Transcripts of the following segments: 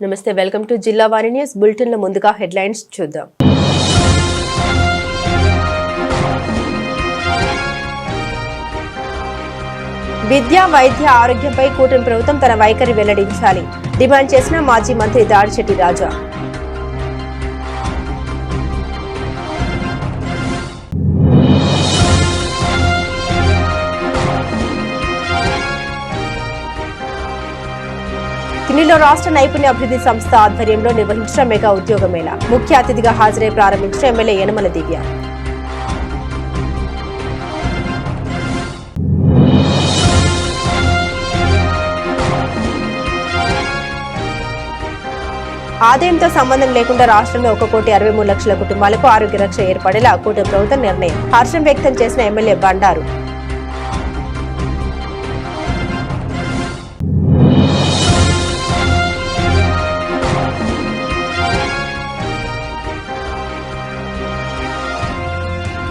నమస్తే, welcome to జిల్లా వాణి news bulletin లో ముందుగా హెడ్లైన్స్ చూద్దాం. విద్య, వైద్య, ఆరోగ్యంపై కూటమి ప్రభుత్వం తన వైఖరి వెల్లడించాలి డిమాండ్ చేసిన మాజీ మంత్రి దాడిశెట్టి రాజా. ఢిల్లీలో రాష్ట్ర నైపుణ్య అభివృద్ధి సంస్థ ఆధ్వర్యంలో నిర్వహించిన మెగా ఉద్యోగ మేళా ముఖ్య అతిథిగా హాజరై ప్రారంభించిన ఎమ్మెల్యే యనమల దివ్య. ఆదాయంతో సంబంధం లేకుండా రాష్ట్రంలో 1,63,00,000 కుటుంబాలకు ఆరోగ్య రక్ష ఏర్పడేలా కూటమి ప్రభుత్వం నిర్ణయం. హర్షం వ్యక్తం చేసిన ఎమ్మెల్యే బండారు.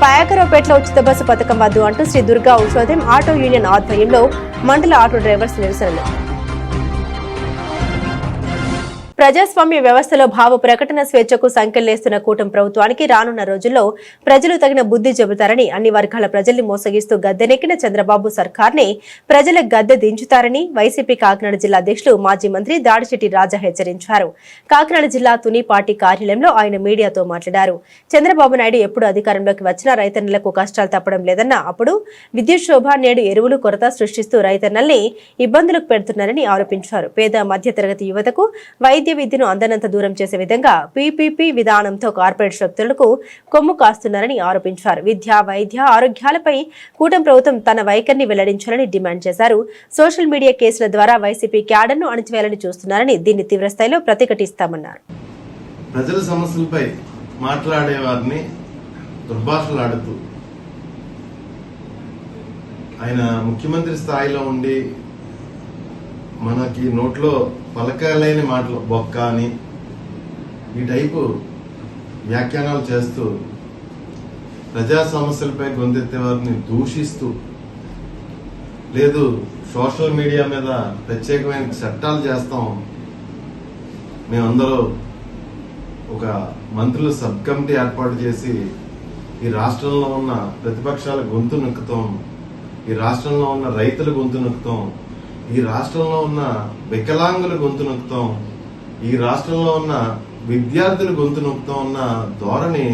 పాయకరావుపేటలో ఉచిత బస్సు పథకం వద్దు అంటూ శ్రీ దుర్గా ఔషధం ఆటో యూనియన్ ఆధ్వర్యంలో మండల ఆటో డ్రైవర్స్ నిరసనలు. ప్రజాస్వామ్య వ్యవస్థలో భావ ప్రకటన స్వేచ్ఛకు సంకెళ్లేస్తున్న కూటమి ప్రభుత్వానికి రానున్న రోజుల్లో ప్రజలు తగిన బుద్ధి చెబుతారని, అన్ని వర్గాల ప్రజల్ని మోసగిస్తూ గద్దెనెక్కిన చంద్రబాబు సర్కార్ని ప్రజల గద్దె దించుతారని వైసీపీ కాకినాడ జిల్లా అధ్యక్షులు మాజీ మంత్రి దాడిశెట్టి రాజా హెచ్చరించారు. కాకినాడ జిల్లా తుని పార్టీ కార్యాలయంలో ఆయన మీడియాతో మాట్లాడారు. చంద్రబాబు నాయుడు ఎప్పుడు అధికారంలోకి వచ్చినా రైతన్నలకు కష్టాలు తప్పడం లేదన్న, అప్పుడు విద్యుత్ శోభ, నేడు ఎరువులు కొరత సృష్టిస్తూ రైతన్నల్ని ఇబ్బందులకు పెడుతున్నారని ఆరోపించారు. పేద మధ్యతరగతి యువతకు వైద్య విద్యను అందనంత దూరం చేసే విధంగా పీపీపీ విధానంతో కార్పొరేట్ శక్తులకు కొమ్ము కాస్తున్నారని ఆరోపించారు. విద్య, వైద్య, ఆరోగ్యాలపై కూటమి ప్రభుత్వం తన వైఖరిని వెల్లడించాలని డిమాండ్ చేశారు. సోషల్ మీడియా కేసుల ద్వారా వైసీపీ క్యాడర్ను అణచివేయాలని చూస్తున్నారని, దీన్ని తీవ్రస్థాయిలో ప్రతిఘటిస్తామన్నారు. ప్రజల సమస్యలపై మాట్లాడే వారిని దుర్భాషలాడుతూ ఆయన ముఖ్యమంత్రి స్థాయిలో ఉండి మనకి నోట్లో పలకలేని మాటలు బొక్క అని ఈ టైపు వ్యాఖ్యానాలు చేస్తూ ప్రజా సమస్యలపై గొంతెత్తే వారిని దూషిస్తూ, లేదు సోషల్ మీడియా మీద ప్రత్యేకమైన చట్టాలు చేస్తాం, మేమందరూ ఒక మంత్రుల సబ్ కమిటీ ఏర్పాటు చేసి ఈ రాష్ట్రంలో ఉన్న ప్రతిపక్షాల గొంతు నొక్కుతాం, ఈ రాష్ట్రంలో ఉన్న రైతుల గొంతు నొక్కుతాం, ఈ రాష్ట్రంలో ఉన్న వికలాంగుల గొంతు నొక్కుతాం, ఈ రాష్ట్రంలో ఉన్న విద్యార్థుల గొంతు నొక్కుతాం ఉన్న ధోరణి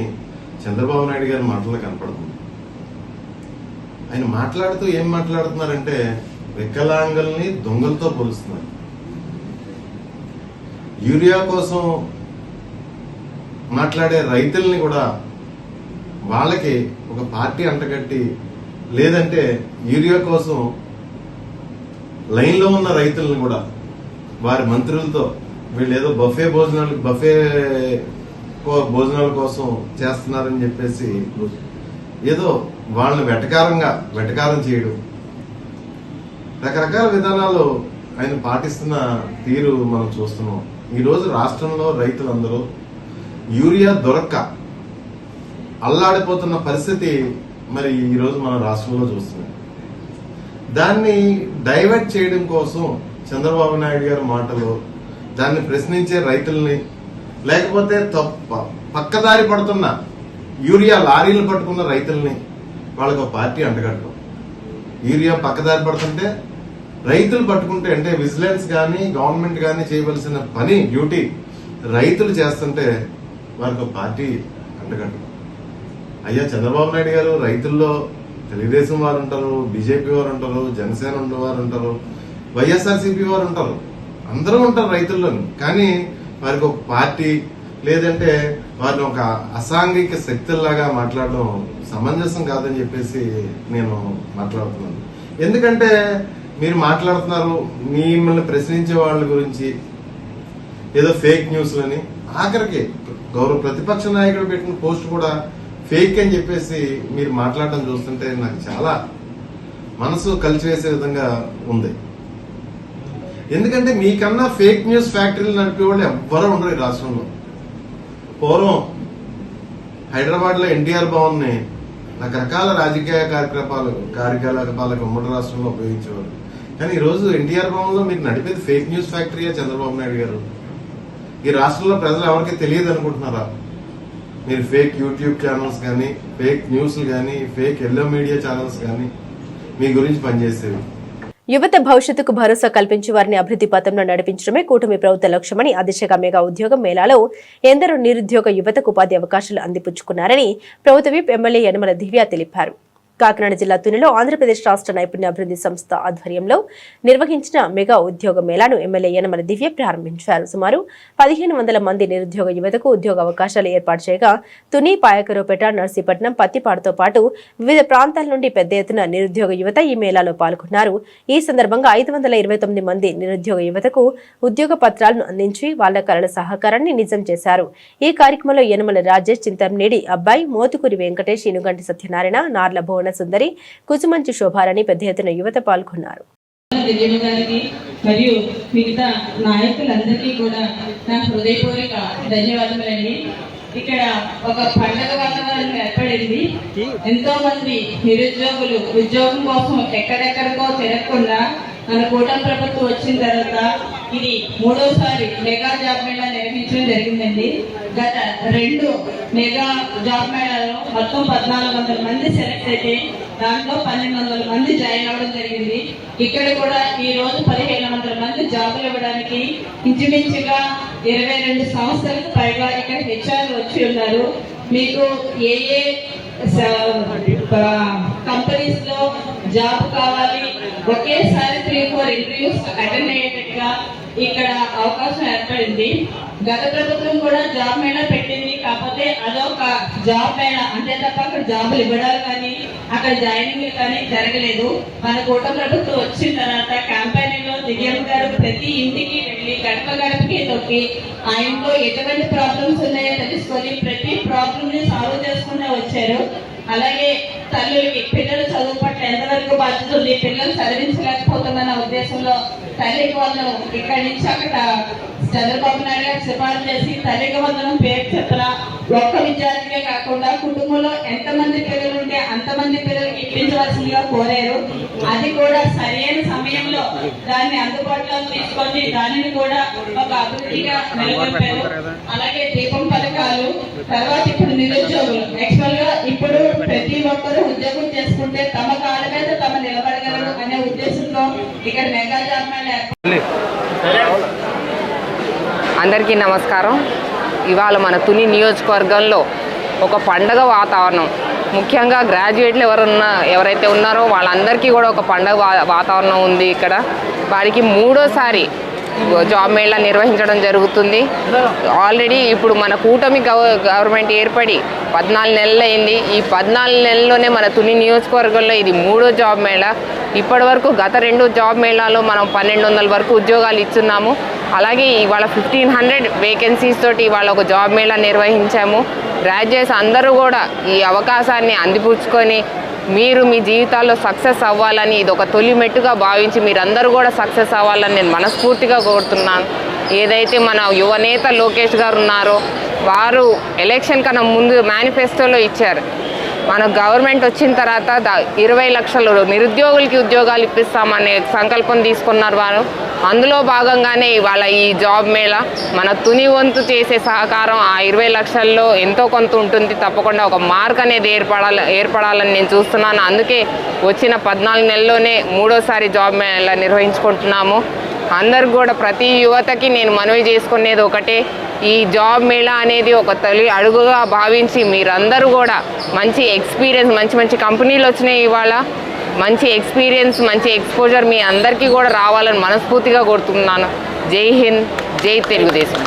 చంద్రబాబు నాయుడు గారి మాటల్లో కనపడుతుంది. ఆయన మాట్లాడుతూ ఏం మాట్లాడుతున్నారంటే వికలాంగుల్ని దొంగలతో పోలుస్తున్నారు. యూరియా కోసం మాట్లాడే రైతుల్ని కూడా వాళ్ళకి ఒక పార్టీ అంటగట్టి, లేదంటే యూరియా కోసం లైన్ లో ఉన్న రైతులను కూడా వారి మంత్రులతో వీళ్ళు ఏదో బఫే భోజనాల కోసం చేస్తున్నారని చెప్పేసి ఏదో వాళ్ళని వెటకారం చేయడం, రకరకాల విధానాలు ఆయన పాటిస్తున్న తీరు మనం చూస్తున్నాం. ఈ రోజు రాష్ట్రంలో రైతులందరూ యూరియా దొరక్క అల్లాడిపోతున్న పరిస్థితి మరి ఈ రోజు మన రాష్ట్రంలో చూస్తున్నాం. దాన్ని డైవర్ట్ చేయడం కోసం చంద్రబాబు నాయుడు గారి మాటలు, దాన్ని ప్రశ్నించే రైతుల్ని, లేకపోతే పక్కదారి పడుతున్న యూరియా లారీలు పట్టుకున్న రైతుల్ని వాళ్ళకు పార్టీ అంటగట్టడం. యూరియా పక్కదారి పడుతుంటే రైతులు పట్టుకుంటే, అంటే విజిలెన్స్ కానీ గవర్నమెంట్ కానీ చేయవలసిన పని డ్యూటీ రైతులు చేస్తుంటే వారికి పార్టీ అంటగట్టడం. అయ్యా చంద్రబాబు నాయుడు గారు, రైతుల్లో తెలుగుదేశం వారు ఉంటారు, బీజేపీ వారు ఉంటారు, జనసేన వారు ఉంటారు, వైఎస్ఆర్సీపీ వారు ఉంటారు, అందరూ ఉంటారు రైతుల్లోని. కానీ వారికి ఒక పార్టీ, లేదంటే వారిని ఒక అసాంఘిక శక్తుల్లాగా మాట్లాడడం సమంజసం కాదని చెప్పేసి నేను మాట్లాడుతున్నాను. ఎందుకంటే మీరు మాట్లాడుతున్నారు మిమ్మల్ని ప్రశ్నించే వాళ్ళ గురించి ఏదో ఫేక్ న్యూస్లని, ఆఖరికి గౌరవ ప్రతిపక్ష నాయకుడు పెట్టిన పోస్ట్ కూడా ఫేక్ అని చెప్పేసి మీరు మాట్లాడటం చూస్తుంటే నాకు చాలా మనసు కలిసివేసే విధంగా ఉంది. ఎందుకంటే మీకన్నా ఫేక్ న్యూస్ ఫ్యాక్టరీలు నడిపే వాళ్ళు ఎవ్వరూ ఉండరు ఈ రాష్ట్రంలో. పూర్వం హైదరాబాద్ లో ఎన్టీఆర్ భవన్ ని రకరకాల రాజకీయ కార్యకలాపాలకు ఉమ్మడి రాష్ట్రంలో ఉపయోగించేవారు. కానీ ఈ రోజు ఎన్టీఆర్ భవన్ లో మీరు నడిపేది ఫేక్ న్యూస్ ఫ్యాక్టరీయే చంద్రబాబు నాయుడు గారు. ఈ రాష్ట్రంలో ప్రజలు ఎవరికి తెలియదు అనుకుంటున్నారా? మీరు ఫేక్ యూట్యూబ్ ఛానల్స్ కానీ, ఫేక్ న్యూస్లు కానీ, ఫేక్ ఎల్లో మీడియా ఛానల్స్ కానీ మీ గురించి పనిచేసేవి. యువత భవిష్యత్తుకు భరోసా కల్పించి వారిని అభివృద్ధి పథంలో నడిపించడమే కూటమి ప్రభుత్వ లక్ష్యమని ఆ దిశగా మెగా ఉద్యోగం మేళాలో ఎందరో నిరుద్యోగ యువతకు ఉపాధి అవకాశాలు అందిపుచ్చుకున్నారని ప్రభుత్వ విప్ ఎమ్మెల్యే యనమల దివ్య తెలిపారు. కాకినాడ జిల్లా తునిలో ఆంధ్రప్రదేశ్ రాష్ట్ర నైపుణ్య అభివృద్ధి సంస్థ ఆధ్వర్యంలో నిర్వహించిన మెగా ఉద్యోగ మేళాను ఎమ్మెల్యే యనమల దివ్య ప్రారంభించారు. సుమారు 1500 మంది నిరుద్యోగ యువతకు ఉద్యోగ అవకాశాలు ఏర్పాటు చేయగా తుని, పాయకరోపేట, నర్సీపట్నం, పత్తిపాడుతో పాటు వివిధ ప్రాంతాల నుండి పెద్ద ఎత్తున నిరుద్యోగ యువత ఈ మేళాలో పాల్గొన్నారు. ఈ సందర్భంగా 529 మంది నిరుద్యోగ యువతకు ఉద్యోగ పత్రాలను అందించి వాళ్ల కళల సహకారాన్ని నిజం చేశారు. ఈ కార్యక్రమంలో యనమల రాజేష్, చింతమనేడి అబ్బాయి, మోతుకూరి వెంకటేష్, ఇనుగంటి సత్యనారాయణ, నార్ల భువన సుందరి, కుసుమంచి శోభారాణి పెద్ద ఎత్తున యువత పాల్గొన్నారు. మరియు మిగతా నాయకులందరికీ కూడా నా హృదయపూర్వక ధన్యవాదములండి. ఇక్కడ ఒక పండుగ వాతావరణం ఏర్పడింది. ఎంతో మంది నిరుద్యోగులు ఉద్యోగం కోసం ఎక్కడెక్కడికో తిరగకుండా మన కూటమి ప్రభుత్వం వచ్చిన తర్వాత ఇది 3వసారి మెగా జాబ్ మేళా నిర్వహించడం జరిగిందండి. గత 2 మెగా జాబ్ మేళాలో మొత్తం 1400 మంది సెలెక్ట్ అయితే దాంట్లో 1200 మంది జాయిన్ అవ్వడం జరిగింది. ఇక్కడ కూడా ఈ రోజు 1500 మంది జాబులు ఇవ్వడానికి ఇంచుమించుగా 22 సంస్థలకు పైగా ఇక్కడ హెచ్ఆర్ వచ్చి ఉన్నారు. మీకు ఏ కంపెనీస్ లో జాబ్ కావాలి, ఒకేసారి 3-4 ఇంటర్వ్యూస్ అటెండ్ అయ్యేటట్టుగా ఇక్కడ అవకాశం ఏర్పడింది. గత ప్రభుత్వం కూడా జాబ్ మేళా పెట్టింది. కాకపోతే అదొక జాబ్ మేళా అంతే తప్ప అక్కడ జాబులు ఇవ్వడాలు కానీ అక్కడ జాయినింగ్లు కానీ జరగలేదు. మన కూటమి ప్రభుత్వం వచ్చిన తర్వాత క్యాంపెయినింగ్ లో దివ్యమ్మ గారు ప్రతి ఇంటికి వెళ్ళి గడప గడపకి తొక్కి ఆ ఇంట్లో ఎటువంటి ప్రాబ్లమ్స్ ఉన్నాయో తెలుసుకొని ప్రతి ప్రాబ్లమ్ ని సాల్వ్ చేసుకుంటూ వచ్చారు. అలాగే తల్లులకి పిల్లలు చదువు పట్ల ఎంతవరకు బాధ్యత ఉంది, పిల్లలు చదివించలేకపోతుందన్న ఉద్దేశంలో తల్లికి వందనం ఇక్కడి నుంచి అక్కడ చంద్రబాబు నాయుడు గారు సిఫారసు చేసి తల్లికి వందనం పేరు చెప్పిన ఒక్క విద్యార్థికే కాకుండా కుటుంబంలో ఎంతమంది పిల్లలు ఉంటే అంతమంది పిల్లలకి ఇప్పించవలసిందిగా కోరారు. అది కూడా సరైన సమయంలో దాన్ని అందుబాటులో తీసుకొని దానిని కూడా ఒక అభివృద్ధిగా నెలకొల్పారు. అలాగే దీపం పథకాలు, తర్వాత ఇప్పుడు నిరుద్యోగులు యాక్చువల్ గా ఇప్పుడు ప్రతి ఒక్కరూ ఉద్యోగం చేసుకుంటే తమ కాళ్ళ మీద తమ నిలబడగలరు అనే ఉద్దేశంతో ఇక్కడ మెగా జాబ్ మేళా. అందరికీ నమస్కారం. ఇవాళ మన తుని నియోజకవర్గంలో ఒక పండగ వాతావరణం, ముఖ్యంగా గ్రాడ్యుయేట్లు ఎవరైతే ఉన్నారో వాళ్ళందరికీ కూడా ఒక పండగ వాతావరణం ఉంది. ఇక్కడ వారికి 3వసారి జాబ్ మేళా నిర్వహించడం జరుగుతుంది. ఆల్రెడీ ఇప్పుడు మన కూటమి గవర్నమెంట్ ఏర్పడి 14 నెలలు అయింది. ఈ 14 నెలల్లోనే మన తుని నియోజకవర్గంలో ఇది 3వ జాబ్ మేళా. ఇప్పటి వరకు గత 2 జాబ్ మేళాలో మనం 1200 వరకు ఉద్యోగాలు ఇస్తున్నాము. అలాగే ఇవాళ 1500 వేకెన్సీస్ తోటి ఇవాళ ఒక జాబ్ మేళా నిర్వహించాము. గ్రాడ్యుయేట్స్ అందరూ కూడా ఈ అవకాశాన్ని అందిపుచ్చుకొని మీరు మీ జీవితాల్లో సక్సెస్ అవ్వాలని, ఇది ఒక తొలి మెట్టుగా భావించి మీరందరూ కూడా సక్సెస్ అవ్వాలని నేను మనస్ఫూర్తిగా కోరుతున్నాను. ఏదైతే మన యువనేత లోకేష్ గారు ఉన్నారో వారు ఎలక్షన్ కన్నా ముందు మేనిఫెస్టోలో ఇచ్చారు, మన గవర్నమెంట్ వచ్చిన తర్వాత 20 లక్షల నిరుద్యోగులకి ఉద్యోగాలు ఇప్పిస్తామనే సంకల్పం తీసుకున్నారు వారు. అందులో భాగంగానే ఇవాళ ఈ జాబ్ మేళా మన తుని వంతు చేసే సహకారం ఆ 20 లక్షల్లో ఎంతో కొంత ఉంటుంది. తప్పకుండా ఒక మార్క్ అనేది ఏర్పడాలని నేను చూస్తున్నాను. అందుకే వచ్చిన 14 నెలల్లోనే 3వసారి జాబ్ మేళా నిర్వహించుకుంటున్నాము. అందరు కూడా ప్రతి యువతకి నేను మనవి చేసుకునేది ఒకటే, ఈ జాబ్ మేళా అనేది ఒక తొలి అడుగుగా భావించి మీరందరూ కూడా మంచి ఎక్స్పీరియన్స్, మంచి కంపెనీలు వచ్చినాయి ఇవాళ, మంచి ఎక్స్పీరియన్స్, మంచి ఎక్స్పోజర్ మీ అందరికీ కూడా రావాలని మనస్ఫూర్తిగా కోరుతున్నాను. జై హింద్, జై తెలుగుదేశం.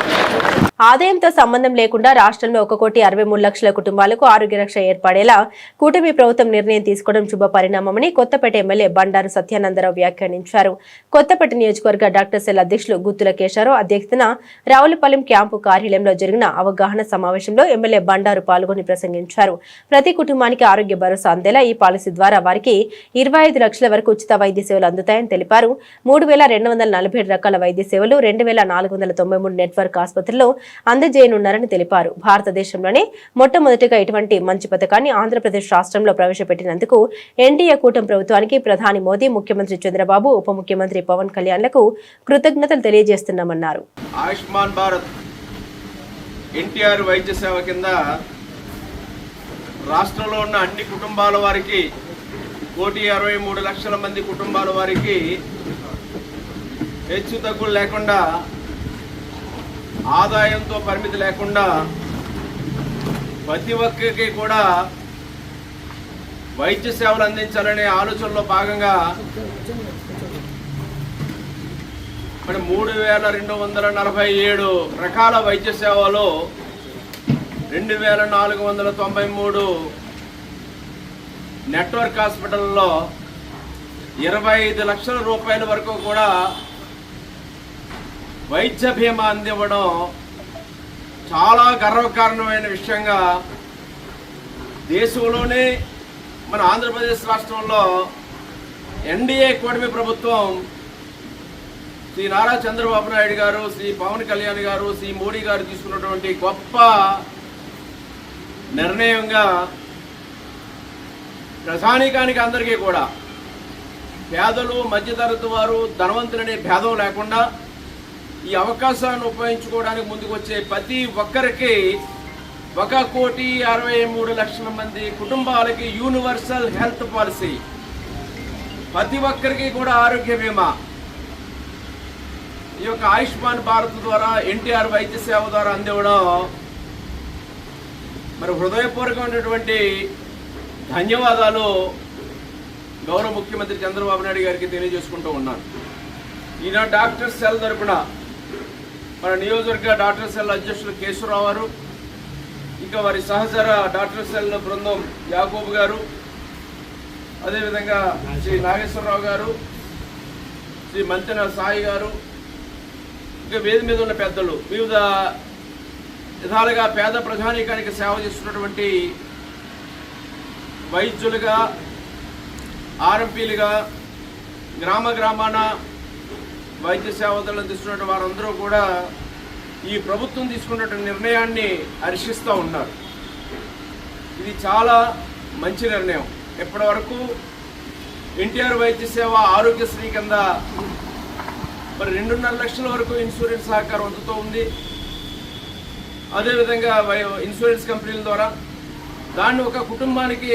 ఆదాయంతో సంబంధం లేకుండా రాష్ట్రంలో 1,63,00,000 కుటుంబాలకు ఆరోగ్య రక్ష ఏర్పడేలా కూటమి ప్రభుత్వం నిర్ణయం తీసుకోవడం శుభ పరిణామమని కొత్తపేట ఎమ్మెల్యే బండారు సత్యానందరావు వ్యాఖ్యానించారు. కొత్తపేట నియోజకవర్గ డాక్టర్ సెల్ అధ్యక్షులు గుత్తుల కేశారావు అధ్యక్షతన రావులపాలెం క్యాంపు కార్యాలయంలో జరిగిన అవగాహన సమావేశంలో ఎమ్మెల్యే బండారు పాల్గొని ప్రసంగించారు. ప్రతి కుటుంబానికి ఆరోగ్య భరోసా అందేలా ఈ పాలసీ ద్వారా వారికి 25 లక్షల వరకు ఉచిత వైద్య సేవలు అందుతాయని తెలిపారు. 3,247 రకాల వైద్య సేవలు 2,493 నెట్వర్క్ ఆసుపత్రుల్లో అందజేయనున్నారని తెలిపారు. భారతదేశంలోనే మొట్టమొదటిగా ఇటువంటి మంచి పథకాన్ని ఆంధ్రప్రదేశ్ రాష్ట్రంలో ప్రవేశపెట్టినందుకు ఎన్డీఏ కూటమి ప్రభుత్వానికి ప్రధాని మోదీ, ముఖ్యమంత్రి చంద్రబాబు, ఉప ముఖ్యమంత్రి పవన్ కళ్యాణ్లకు కృతజ్ఞతలు తెలియజేస్తున్నామన్నారు. ఆయుష్మాన్ భారత్ ఎన్టీఆర్ వైద్య సేవ కింద రాష్ట్రంలో ఉన్న అన్ని కుటుంబాల వారికి 1,63,00,000 మంది కుటుంబాల వారికి హెచ్చు తగ్గులు లేకుండా, ఆదాయంతో పరిమితి లేకుండా ప్రతి ఒక్కరికి కూడా వైద్య సేవలు అందించాలనే ఆలోచనలో భాగంగా మరి 3,247 రకాల వైద్య సేవలు 2,493 నెట్వర్క్ హాస్పిటల్లో 25 లక్షల రూపాయల వరకు కూడా వైద్య బీమా అందివ్వడం చాలా గర్వకారణమైన విషయంగా దేశంలోనే మన ఆంధ్రప్రదేశ్ రాష్ట్రంలో ఎన్డీఏ కూటమి ప్రభుత్వం శ్రీ నారా చంద్రబాబు నాయుడు గారు, శ్రీ పవన్ కళ్యాణ్ గారు, శ్రీ మోడీ గారు తీసుకున్నటువంటి గొప్ప నిర్ణయంగా ప్రజానీకానికి అందరికీ కూడా పేదలు, మధ్యతరగతి వారు, ధనవంతులనే భేదం లేకుండా ఈ అవకాశాన్ని ఉపయోగించుకోవడానికి ముందుకు వచ్చే ప్రతి ఒక్కరికి 1,63,00,000 మంది కుటుంబాలకి యూనివర్సల్ హెల్త్ పాలసీ, ప్రతి ఒక్కరికి కూడా ఆరోగ్య బీమా, ఈ యొక్క ఆయుష్మాన్ భారత్ ద్వారా ఎన్టీఆర్ వైద్య సేవ ద్వారా అందివ్వడం మరి హృదయపూర్వకమైనటువంటి ధన్యవాదాలు గౌరవ ముఖ్యమంత్రి చంద్రబాబు నాయుడు గారికి తెలియజేసుకుంటూ ఉన్నాను. ఈనాడు డాక్టర్ సెల్ తరపున మన నియోజకవర్గ డాక్టర్ సెల్ అధ్యక్షులు కేశవరావు గారు, ఇంకా వారి సహచర డాక్టర్ సెల్ బృందం యాకూబ్ గారు, అదేవిధంగా శ్రీ నాగేశ్వరరావు గారు, శ్రీ మంతెన సాయి గారు, ఇంకా వేది మీద ఉన్న పెద్దలు, వివిధ విధాలుగా పేద ప్రజానీకానికి సేవ చేస్తున్నటువంటి వైద్యులుగా, ఆర్ఎంపీలుగా, గ్రామాన వైద్య సేవలను అందిస్తున్న వారందరూ కూడా ఈ ప్రభుత్వం తీసుకున్నటువంటి నిర్ణయాన్ని హర్షిస్తూ ఉన్నారు. ఇది చాలా మంచి నిర్ణయం. ఇప్పటి వరకు ఎన్టీఆర్ వైద్య సేవ ఆరోగ్యశ్రీ కింద మరి 2.5 లక్షల వరకు ఇన్సూరెన్స్ సహకారం అందుతూ ఉంది. అదేవిధంగా ఇన్సూరెన్స్ కంపెనీల ద్వారా దాన్ని ఒక కుటుంబానికి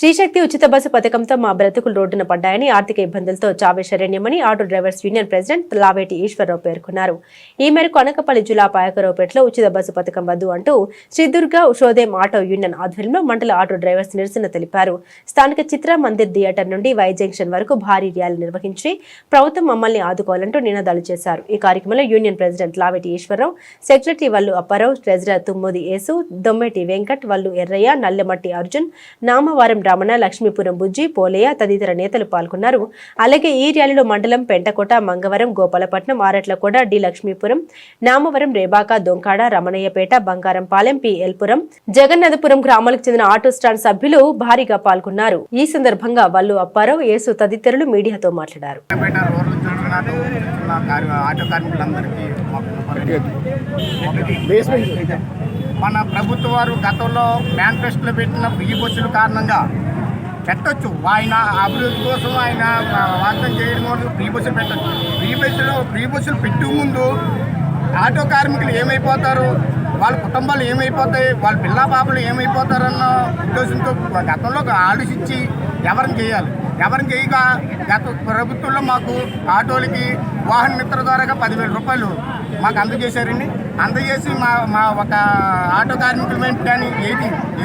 శ్రీశక్తి ఉచిత బస్సు పథకంతో మా బ్రతుకులు రోడ్డున పడ్డాయని, ఆర్థిక ఇబ్బందులతో చావే శరణ్యమని auto drivers union president Laveti Eswara Rao పేర్కొన్నారు. ఈ మేరకు అనకాపల్లి జిల్లా పాయకరావుపేటలో ఉచిత బస్సు పథకం వద్దు అంటూ శ్రీదుర్గ ఉషోదయం ఆటో యూనియన్ ఆధ్వర్యంలో మండల ఆటో డ్రైవర్స్ నిరసన తెలిపారు. స్థానిక చిత్ర మందిర్ థియేటర్ నుండి వై జంక్షన్ వరకు భారీ ర్యాలీ నిర్వహించి ప్రభుత్వం మమ్మల్ని ఆదుకోవాలంటూ నినాదాలు చేశారు. ఈ కార్యక్రమంలో union president Laveti Eswara Rao, secretary Vallu Apparao, treasurer Tummodi Yesu, Dommeti Venkat, Vallu Erraiah, Nallamatti Arjun, Namavaram Ramana, Lakshmipuram Bujji, Polaiah తదితర నేతలు పాల్గొన్నారు. అలాగే ఈ ర్యాలీలో మండలం పెంటకోట, మంగవరం, గోపాలపట్నం, ఆరట్లకోట, డి లక్ష్మీపురం, నామవరం, రేబాక, దొంకాడ, రమణయ్యపేట, బంగారంపాలెం, పి ఎల్పురం, జగన్నాథపురం గ్రామాలకు చెందిన ఆటో స్టాండ్ సభ్యులు భారీగా పాల్గొన్నారు. ఈ సందర్భంగా వల్లు అప్పారావు, యేసు తదితరులు మీడియాతో మాట్లాడారు. మన ప్రభుత్వ వారు గతంలో మేనిఫెస్టోలో పెట్టిన ఫ్రీ బస్సుల కారణంగా పెట్టచ్చు, ఆయన అభివృద్ధి కోసం ఆయన వాగ్దానం చేయడం కోసం ఫ్రీ బస్సులు పెట్టచ్చు. ఫ్రీ బస్సులు పెట్టే ముందు ఆటో కార్మికులు ఏమైపోతారు, వాళ్ళ కుటుంబాలు ఏమైపోతాయి, వాళ్ళ పిల్ల పాపలు ఏమైపోతారన్న ఉద్దేశంతో గతంలో ఆలోచించి ఎవరిని చేయాలి. ఎవరిని చేయక గత ప్రభుత్వంలో మాకు ఆటోలకి వాహన మిత్ర ద్వారాగా 10,000 రూపాయలు మాకు అందజేశారండి. అందజేసి మా ఒక ఆటో కార్మికుల కానీ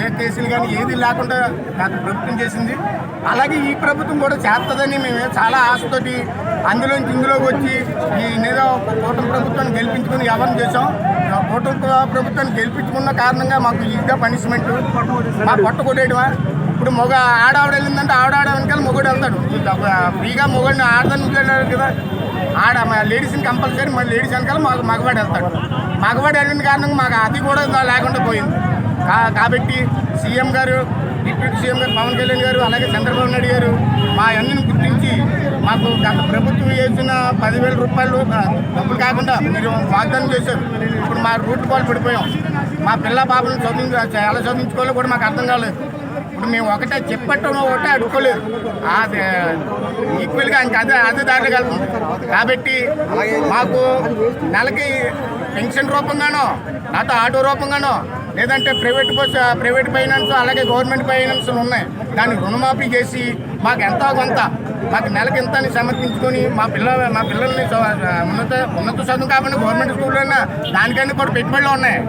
ఏ కేసులు కానీ ఏది లేకుండా గత ప్రభుత్వం చేసింది. అలాగే ఈ ప్రభుత్వం కూడా చేస్తుందని మేము చాలా ఆశతోటి అందులోంచి ఇందులోకి వచ్చి ఈ ఏదో కూటమి ప్రభుత్వాన్ని గెలిపించుకుని ఎవరిని చేసాం. కూటమి ప్రభుత్వాన్ని గెలిపించుకున్న కారణంగా మాకు ఈజీగా పనిష్మెంట్, మా పొట్ట కొట్టేయడమా. ఇప్పుడు ఆడావిడ వెళ్ళిందంటే ఆడాడ వెనకాల మొగుడు వెళ్తాడు, ఫ్రీగా మొగుడిని ఆడదాన్ని వెళ్ళాడు కదా. లేడీస్ని కంపల్సరీ మళ్ళీ లేడీస్ వెనకాల మగవాడు వెళ్తాడు. మగవాడు వెళ్ళిన కారణంగా మాకు అది కూడా లేకుండా పోయింది. కాబట్టి సీఎం గారు, డిప్యూటీ సీఎం గారు పవన్ కళ్యాణ్ గారు, అలాగే చంద్రబాబు నాయుడు గారు మా అన్నిని గుర్తించి మాకు గత ప్రభుత్వం వేసిన 10,000 రూపాయలు డబ్బులు కాకుండా మీరు వాగ్దానం చేశారు. ఇప్పుడు మా రూట్ పాలు పడిపోయాం. మా పిల్ల పాపలను ఎలా చదివించుకోవాలో కూడా మాకు అర్థం కాలేదు. ఇప్పుడు మేము ఒకటే చెప్పటం ఒకటే అడుక్కోలేదు, అది ఈక్వల్గా ఇంకా అదే దాంట్లో కలుపుతుంది. కాబట్టి మాకు నెలకి పెన్షన్ రూపంగానో, నాతో ఆటో రూపంగానో, లేదంటే ప్రైవేట్ ఫైనాన్స్ అలాగే గవర్నమెంట్ ఫైనాన్స్ ఉన్నాయి, దాన్ని రుణమాఫీ చేసి మాకు ఎంతో కొంత మాకు నెలకి ఎంత అని సమర్పించుకొని మా పిల్లల్ని ఉన్నత చదువు కాబట్టి గవర్నమెంట్ స్కూల్లో దానికన్నా కూడా పెట్టుబడులు ఉన్నాయి,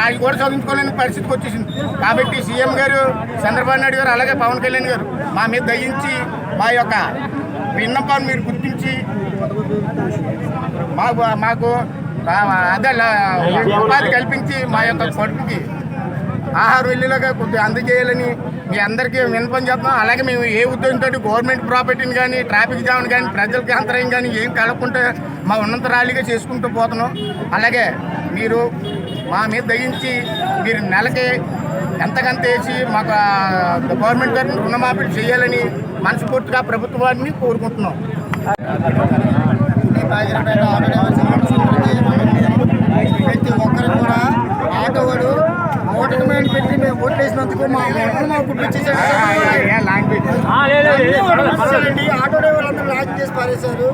అవి కూడా చదువుకోలేని పరిస్థితికి వచ్చేసింది. కాబట్టి సీఎం గారు చంద్రబాబు నాయుడు గారు అలాగే పవన్ కళ్యాణ్ గారు మా మీద దయించి మా యొక్క విన్నపాన్ని మీరు గుర్తించి మాకు అదే ఉపాధి కల్పించి మా యొక్క కొడుకుకి ఆహార వెళ్ళేలాగా కొద్దిగా అందజేయాలని మీ అందరికీ విన్నపం చేస్తున్నాం. అలాగే మేము ఏ ఉద్యోగంతో గవర్నమెంట్ ప్రాపర్టీని కానీ ట్రాఫిక్ జామ్ని కానీ ప్రజలకి అంతరాయం కానీ ఏం కలగకుండా మా ఉన్నత ర్యాలీగా చేసుకుంటూ పోతున్నాం. అలాగే మీరు మా మీద దయించి మీరు నెలకి ఎంతకంత వేసి మాకు గవర్నమెంట్ గారిని రుణమాఫీ చేయాలని మనస్ఫూర్తిగా ప్రభుత్వాన్ని కోరుకుంటున్నాం. ప్రతి ఒక్కరు కూడా ఆటోవాడు ఓటర్ మీద పెట్టి మేము ఓట్లు వేసినందుకు మా మాకు ఆటో డ్రైవర్లందరూ లాంచ్ చేసి పారేశారు.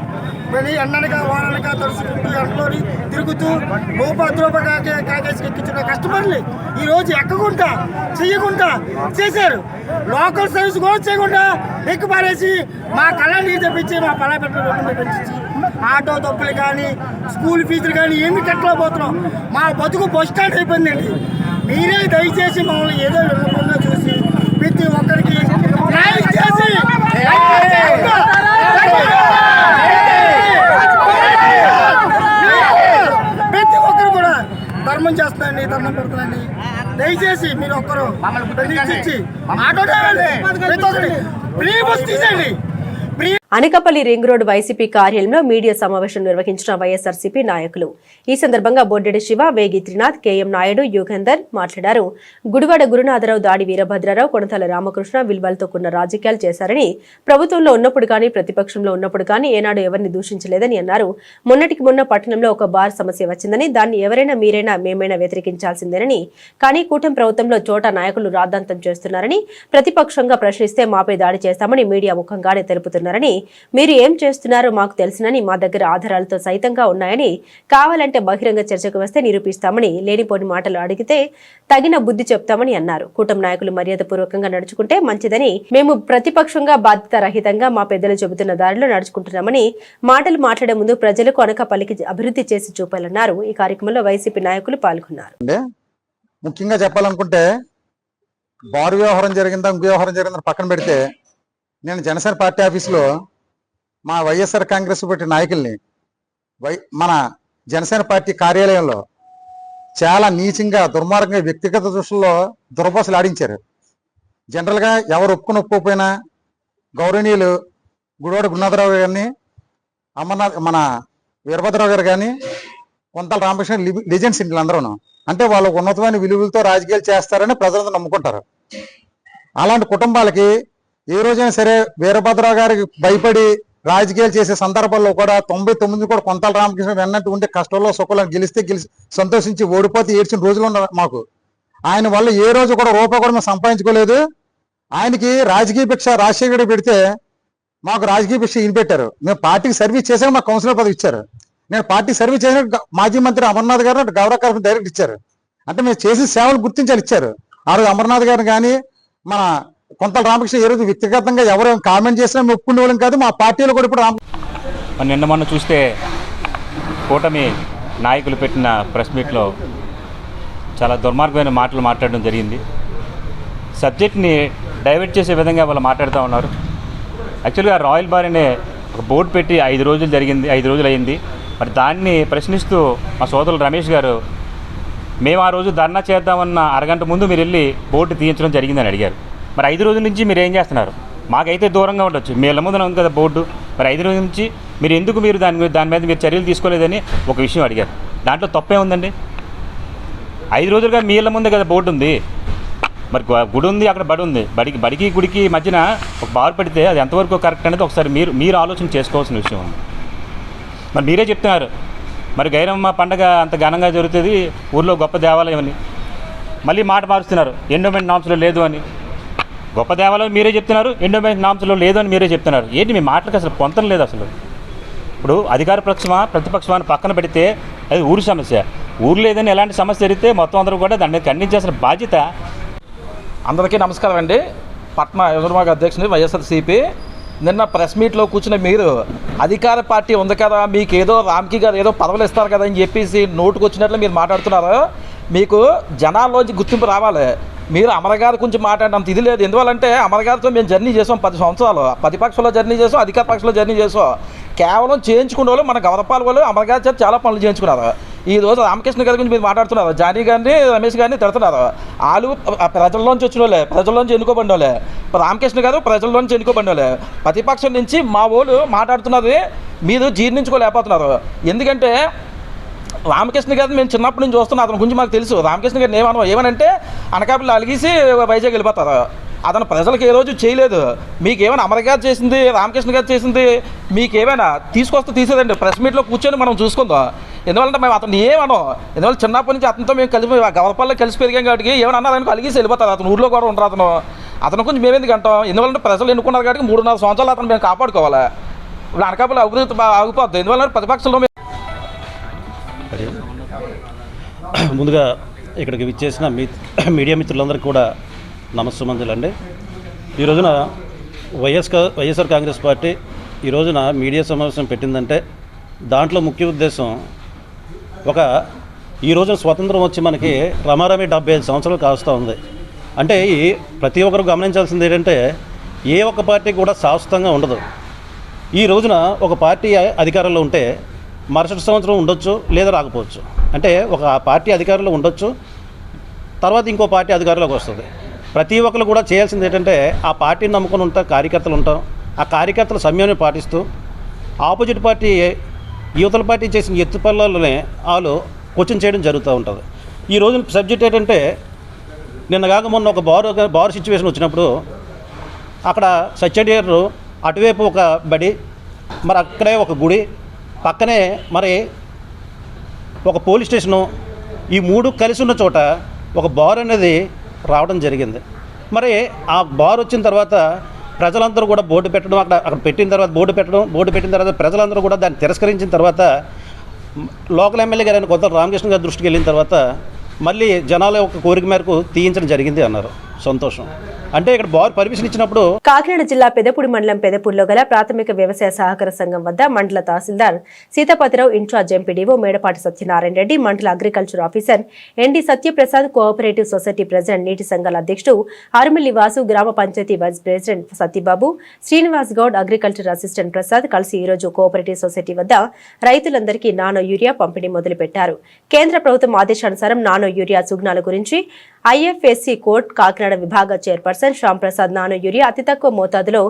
మళ్ళీ ఎండనగా వాననగా తడుచుకుంటూ ఎండలోని తిరుగుతూ కాకేసి ఎక్కించిన కస్టమర్ని ఈరోజు ఎక్కకుండా చెయ్యకుండా చేశారు. లోకల్ సర్వీస్ కూడా చేయకుండా ఎక్కి పారేసి మా కళానికి తెప్పించి మా పలాపెట్టలు పెంచి ఆటో తప్పులు కానీ స్కూల్ ఫీజులు కానీ ఏమి కట్టలేకపోతున్నాం. మా బతుకు బస్ స్టాండ్ అయిపోయిందండి. మీరే దయచేసి మమ్మల్ని ఏదో వినకుండా చూసి ప్రతి ఒక్కరికి న్యాయం చేసి ప్రతి ఒక్కరు కూడా ధర్మం చేస్తానండి, ధర్మం పెడతానండి. దయచేసి మీరు ఒక్కరు ఇచ్చి ఆటో డ్రైవర్ ప్రతి ఒక్కరి ఫ్రీ బస్ తీసేయండి. అనకాపల్లి రింగ్ రోడ్ వైసీపీ కార్యాలయంలో మీడియా సమావేశం నిర్వహించిన వైఎస్ఆర్సీపీ నాయకులు. ఈ సందర్భంగా బొడ్డెడి శివ, వేగి త్రినాథ్, కేఎం నాయుడు, యుగంధర్ మాట్లాడారు. గుడివాడ గురునాథరావు, దాడి వీరభద్రరావు, కొనతల రామకృష్ణ విలువలతో కూడిన రాజకీయాలు చేశారని, ప్రభుత్వంలో ఉన్నప్పుడు కానీ ప్రతిపక్షంలో ఉన్నప్పుడు కానీ ఏనాడు ఎవరిని దూషించలేదని అన్నారు. మొన్నటికి మొన్న పట్టణంలో ఒక బార్ సమస్య వచ్చిందని, దాన్ని ఎవరైనా మీరైనా మేమైనా వ్యతిరేకించాల్సిందేనని, కానీ కూటమి ప్రభుత్వంలో చోట నాయకులు రాద్ధాంతం చేస్తున్నారని, ప్రతిపక్షంగా ప్రశ్నిస్తే మాపై దాడి చేస్తామని మీడియా ముఖంగానే తెలుపుతున్నారని, మీరు ఏం చేస్తున్నారో మాకు తెలుసునని, మా దగ్గర ఆధారాలతో సైతంగా ఉన్నాయని, కావాలంటే బహిరంగ చర్చకు వస్తే నిరూపిస్తామని, లేనిపోని మాటలు అడిగితే తగిన బుద్ధి చెప్తామని అన్నారు. కూటమి నాయకులు మర్యాదపూర్వకంగా నడుచుకుంటే మంచిదని, మేము ప్రతిపక్షంగా బాధ్యత రహితంగా మా పెద్దలు చెబుతున్న దారిలో నడుచుకుంటున్నామని మాటలు మాట్లాడే ముందు ప్రజలకు అనకాపల్లికి అభివృద్ధి చేసి చూపాలన్నారు. ఈ కార్యక్రమంలో వైసీపీ నాయకులు పాల్గొన్నారు. ముఖ్యంగా చెప్పాలనుకుంటే బారు వ్యవహారం జరిగిందా ఇంకో వ్యవహారం జరిగిందా పక్కన పెడితే, నేను జనసేన పార్టీ ఆఫీసులో మా వైఎస్ఆర్ కాంగ్రెస్ పార్టీ నాయకుల్ని మన జనసేన పార్టీ కార్యాలయంలో చాలా నీచంగా దుర్మార్గంగా వ్యక్తిగత దృష్టిలో దుర్భాషలు ఆడించారు. జనరల్గా ఎవరు ఒప్పుకోకపోయినా గౌరవనీయులు గుడివాడ గురునాథరావు గారిని, అమర్నాథ్ మన వీరభద్రరావు గారు కానీ, కొంతల రామకృష్ణ లెజెండ్స్ వీళ్ళందరూ అంటే వాళ్ళు ఉన్నతమైన విలువలతో రాజకీయాలు చేస్తారని ప్రజలందరూ నమ్ముకుంటారు. అలాంటి కుటుంబాలకి ఏ రోజైనా సరే వీరభద్రరావు గారికి భయపడి రాజకీయాలు చేసే సందర్భాల్లో కూడా 99 కూడా కొంతల రామకృష్ణ వెన్నట్టు ఉంటే కష్టంలో సుఖంలో గెలిస్తే సంతోషించి ఓడిపోతే ఏడ్చిన రోజులు ఉన్నారు మాకు. ఆయన వల్ల ఏ రోజు కూడా రూపాయి కూడా మేము సంపాదించుకోలేదు. ఆయనకి రాజకీయ భిక్ష రాజశేఖర్ పెడితే మాకు రాజకీయ భిక్ష ఈయన పెట్టారు. మేము పార్టీకి సర్వీస్ చేసాక మాకు కౌన్సిలర్ పదవి ఇచ్చారు. నేను పార్టీకి సర్వీస్ చేసిన మాజీ మంత్రి అమర్నాథ్ గారు గౌరవ కార్యక్రమం డైరెక్ట్ ఇచ్చారు. అంటే మేము చేసిన సేవలు గుర్తించాలి ఇచ్చారు. ఆ రోజు అమర్నాథ్ గారిని కానీ మన కొంతల రామకృష్ణ ఏ రోజు వ్యక్తిగతంగా ఎవరు కామెంట్ చేసినా మేము ఒప్పుకునే వాళ్ళం కాదు. మా పార్టీలో కూడా ఇప్పుడు నిన్న మొన్న చూస్తే కూటమి నాయకులు పెట్టిన ప్రెస్ మీట్లో చాలా దుర్మార్గమైన మాటలు మాట్లాడడం జరిగింది. సబ్జెక్ట్ని డైవర్ట్ చేసే విధంగా వాళ్ళు మాట్లాడుతూ ఉన్నారు. యాక్చువల్గా రాయల్ బార్ అనే ఒక బోర్డు పెట్టి 5 రోజులు అయింది. మరి దాన్ని ప్రశ్నిస్తూ మా సోదరులు రమేష్ గారు, మేము ఆ రోజు ధర్నా చేద్దామన్న అరగంట ముందు మీరు వెళ్ళి బోర్డు తీయించడం జరిగిందని అడిగారు. మరి 5 రోజుల నుంచి మీరు ఏం చేస్తున్నారు? మాకైతే దూరంగా ఉండొచ్చు, మీ ఇళ్ళ ముందున ఉంది కదా బోర్డు. మరి 5 రోజుల నుంచి మీరు దాని మీద మీరు చర్యలు తీసుకోలేదని ఒక విషయం అడిగారు. దాంట్లో తప్పే ఉందండి? 5 రోజులుగా మీ ఇళ్ళ ముందే కదా బోర్డు ఉంది. మరి గుడి ఉంది, అక్కడ బడి ఉంది. బడికి గుడికి మధ్యన ఒక బారు పెడితే అది ఎంతవరకు కరెక్ట్ అనేది ఒకసారి మీరు ఆలోచన చేసుకోవాల్సిన విషయం ఉంది. మరి మీరే చెప్తున్నారు మరి గైరమ్మ పండగ అంత ఘనంగా జరుగుతుంది, ఊర్లో గొప్ప దేవాలయం అని. మళ్ళీ మాట మారుస్తున్నారు ఎండోమెంట్ నామ్స్లో లేదు అని. గొప్ప దేవాలయం మీరే చెప్తున్నారు, ఎండోమెంట్ నామ్స్లో లేదు అని మీరే చెప్తున్నారు. ఏంటి మీ మాటలకు అసలు పొంతం లేదు అసలు. ఇప్పుడు అధికార పక్షమా ప్రతిపక్షమా పక్కన పెడితే అది ఊరు సమస్య. ఊరు లేదని ఎలాంటి సమస్య జరిగితే మొత్తం అందరూ కూడా దాన్ని ఖండించాల్సిన బాధ్యత. అందరికీ నమస్కారం అండి. పట్న యువజనవిభాగ అధ్యక్షుని వైఎస్ఆర్సీపీ. నిన్న ప్రెస్ మీట్లో కూర్చున్న మీరు అధికార పార్టీ ఉంది కదా, మీకు ఏదో రామ్కి గారు ఏదో పదవులు ఇస్తారు కదా అని చెప్పేసి నోటుకు వచ్చినట్లు మీరు మాట్లాడుతున్నారు. మీకు జనాల్లోంచి గుర్తింపు రావాలి. మీరు అమరగారి గురించి మాట్లాడినంత ఇది లేదు. ఎందువల్లంటే అమరగారితో మేము జర్నీ చేసాం 10 సంవత్సరాలు. ప్రతిపక్షంలో జర్నీ చేసాం, అధికార పక్షంలో జర్నీ చేసాం. కేవలం చేయించుకునే వాళ్ళు మన గవర్నపాల వాళ్ళు అమరగారి చేత చాలా పనులు చేయించుకున్నారు. ఈరోజు రామకృష్ణ గారి గురించి మీరు మాట్లాడుతున్నారు, జానీ గారిని రమేష్ గారిని తిడుతున్నారు. వాళ్ళు ప్రజల్లోంచి వచ్చిన వాళ్ళే, ప్రజల్లోంచి ఎన్నుకోబడిన వాళ్ళే. రామకృష్ణ గారు ప్రజల్లోంచి ఎన్నుకోబడిన వాళ్ళే. ప్రతిపక్షం నుంచి మా వాళ్ళు మాట్లాడుతున్నది మీరు జీర్ణించుకోలేకపోతున్నారు. ఎందుకంటే రామకృష్ణ గారిని మేము చిన్నప్పటి నుంచి చూస్తున్నాం, అతని గురించి మాకు తెలుసు. రామకృష్ణ గారిని ఏమనంటే అనకాపల్లి అలిగేసి వైజాగ్ వెళ్ళిపోతారు. అతను ప్రజలకు ఏ రోజు చేయలేదు. మీకేమైనా అమరగారు చేసింది, రామకృష్ణ గారు చేసింది మీకేమైనా తీసుకొస్తే తీసేదండి. ప్రెస్ మీట్లో కూర్చొని మనం చూసుకుందాం. ఎందువల్లంటే మేము అతను ఏమనో, ఎందువల్ల చిన్నప్పటి నుంచి అతనితో మేము కలిసి గవర్పల్లో కలిసి పెరిగాం కాబట్టి ఏమైనా అన్నారని అలిగేసి వెళ్ళిపోతారు. అతను ఊళ్ళో కూడా ఉండరు. అతను గురించి మేమేందుకు అంటాం? ఎందువల్లంటే ప్రజలు ఎన్నుకున్నారు కాబట్టి 3.5 సంవత్సరాలు అతను మేము కాపాడుకోవాలి. ఇప్పుడు అనకాపల్లి అభివృద్ధి ఆగిపోద్ది. ఎందువల్ల ప్రతిపక్షంలో ముందుగా ఇక్కడికి విచ్చేసిన మీడియా మిత్రులందరికీ కూడా నమస్సుమంజలండి. ఈ రోజున వైఎస్ఆర్ కాంగ్రెస్ పార్టీ ఈ రోజున మీడియా సమావేశం పెట్టిందంటే దాంట్లో ముఖ్య ఉద్దేశం ఈ రోజున స్వతంత్రం వచ్చి మనకి రమారమి 75 సంవత్సరాలు కాస్తూ ఉంది. అంటే ప్రతి ఒక్కరు గమనించాల్సింది ఏంటంటే ఏ ఒక్క పార్టీ కూడా శాశ్వతంగా ఉండదు. ఈ రోజున ఒక పార్టీ అధికారంలో ఉంటే మరుసటి సంవత్సరం ఉండొచ్చు, లేదా రాకపోవచ్చు. అంటే ఒక పార్టీ అధికారంలో ఉండొచ్చు, తర్వాత ఇంకో పార్టీ అధికారంలోకి వస్తుంది. ప్రతి ఒక్కరు కూడా చేయాల్సింది ఏంటంటే ఆ పార్టీని నమ్ముకొని ఉంటాం, కార్యకర్తలు ఉంటాం. ఆ కార్యకర్తల సమయాన్ని పాటిస్తూ ఆపోజిట్ పార్టీ యువతల పార్టీ చేసిన ఎత్తుపల్లాలనే వాళ్ళు క్వశ్చన్ చేయడం జరుగుతూ ఉంటుంది. ఈ రోజున సబ్జెక్ట్ ఏంటంటే నిన్నగాక మొన్న ఒక బార్ సిచ్యువేషన్ వచ్చినప్పుడు అక్కడ సత్యడియర్ అటువైపు ఒక బడి, మరి అక్కడే ఒక గుడి, పక్కనే మరి ఒక పోలీస్ స్టేషను, ఈ 3 కలిసి ఉన్న చోట ఒక బార్ అనేది రావడం జరిగింది. మరి ఆ బార్ వచ్చిన తర్వాత ప్రజలందరూ కూడా బోర్డు పెట్టడం, అక్కడ పెట్టిన తర్వాత బోర్డు పెట్టిన తర్వాత ప్రజలందరూ కూడా దాన్ని తిరస్కరించిన తర్వాత లోకల్ ఎమ్మెల్యే గారు కొత్త రామకృష్ణ గారి దృష్టికి వెళ్ళిన తర్వాత మళ్ళీ జనాల యొక్క కోరిక మేరకు తీయించడం జరిగింది అన్నారు. సంతోషం. అంటే ఇక్కడ బార్ పర్మిషన్ ఇచ్చినప్పుడు కాకినాడ జిల్లా పెదపూడి మండలం పెదపూడిలో గల ప్రాథమిక వ్యవసాయ సహకార సంఘం వద్ద మండల తహసీల్దార్ సీతాపతిరావు, ఇన్ఛార్జ్ ఎంపీడీఓ మేడపాటి సత్యనారాయణ రెడ్డి, మండల agriculture officer ND Satyaprasad, cooperative society president, నీటి సంఘాల అధ్యక్షుడు ఆరుమిల్లి వాసు, గ్రామ panchayat vice president Satyababu, Srinivas Goud, agriculture assistant Prasad కలిసి ఈ రోజు కోఆపరేటివ్ సొసైటీ వద్ద రైతులందరికీ నానో యూరియా పంపిణీ మొదలుపెట్టారు. కేంద్ర ప్రభుత్వం ఆదేశానుసారం నానో యూరియా సుగ్నాల గురించి ఐఎఫ్ఎస్సి కోర్టు కాకినాడ విభాగ chairperson Shyam Prasad nano urea అతి తక్కువ మోతాదులో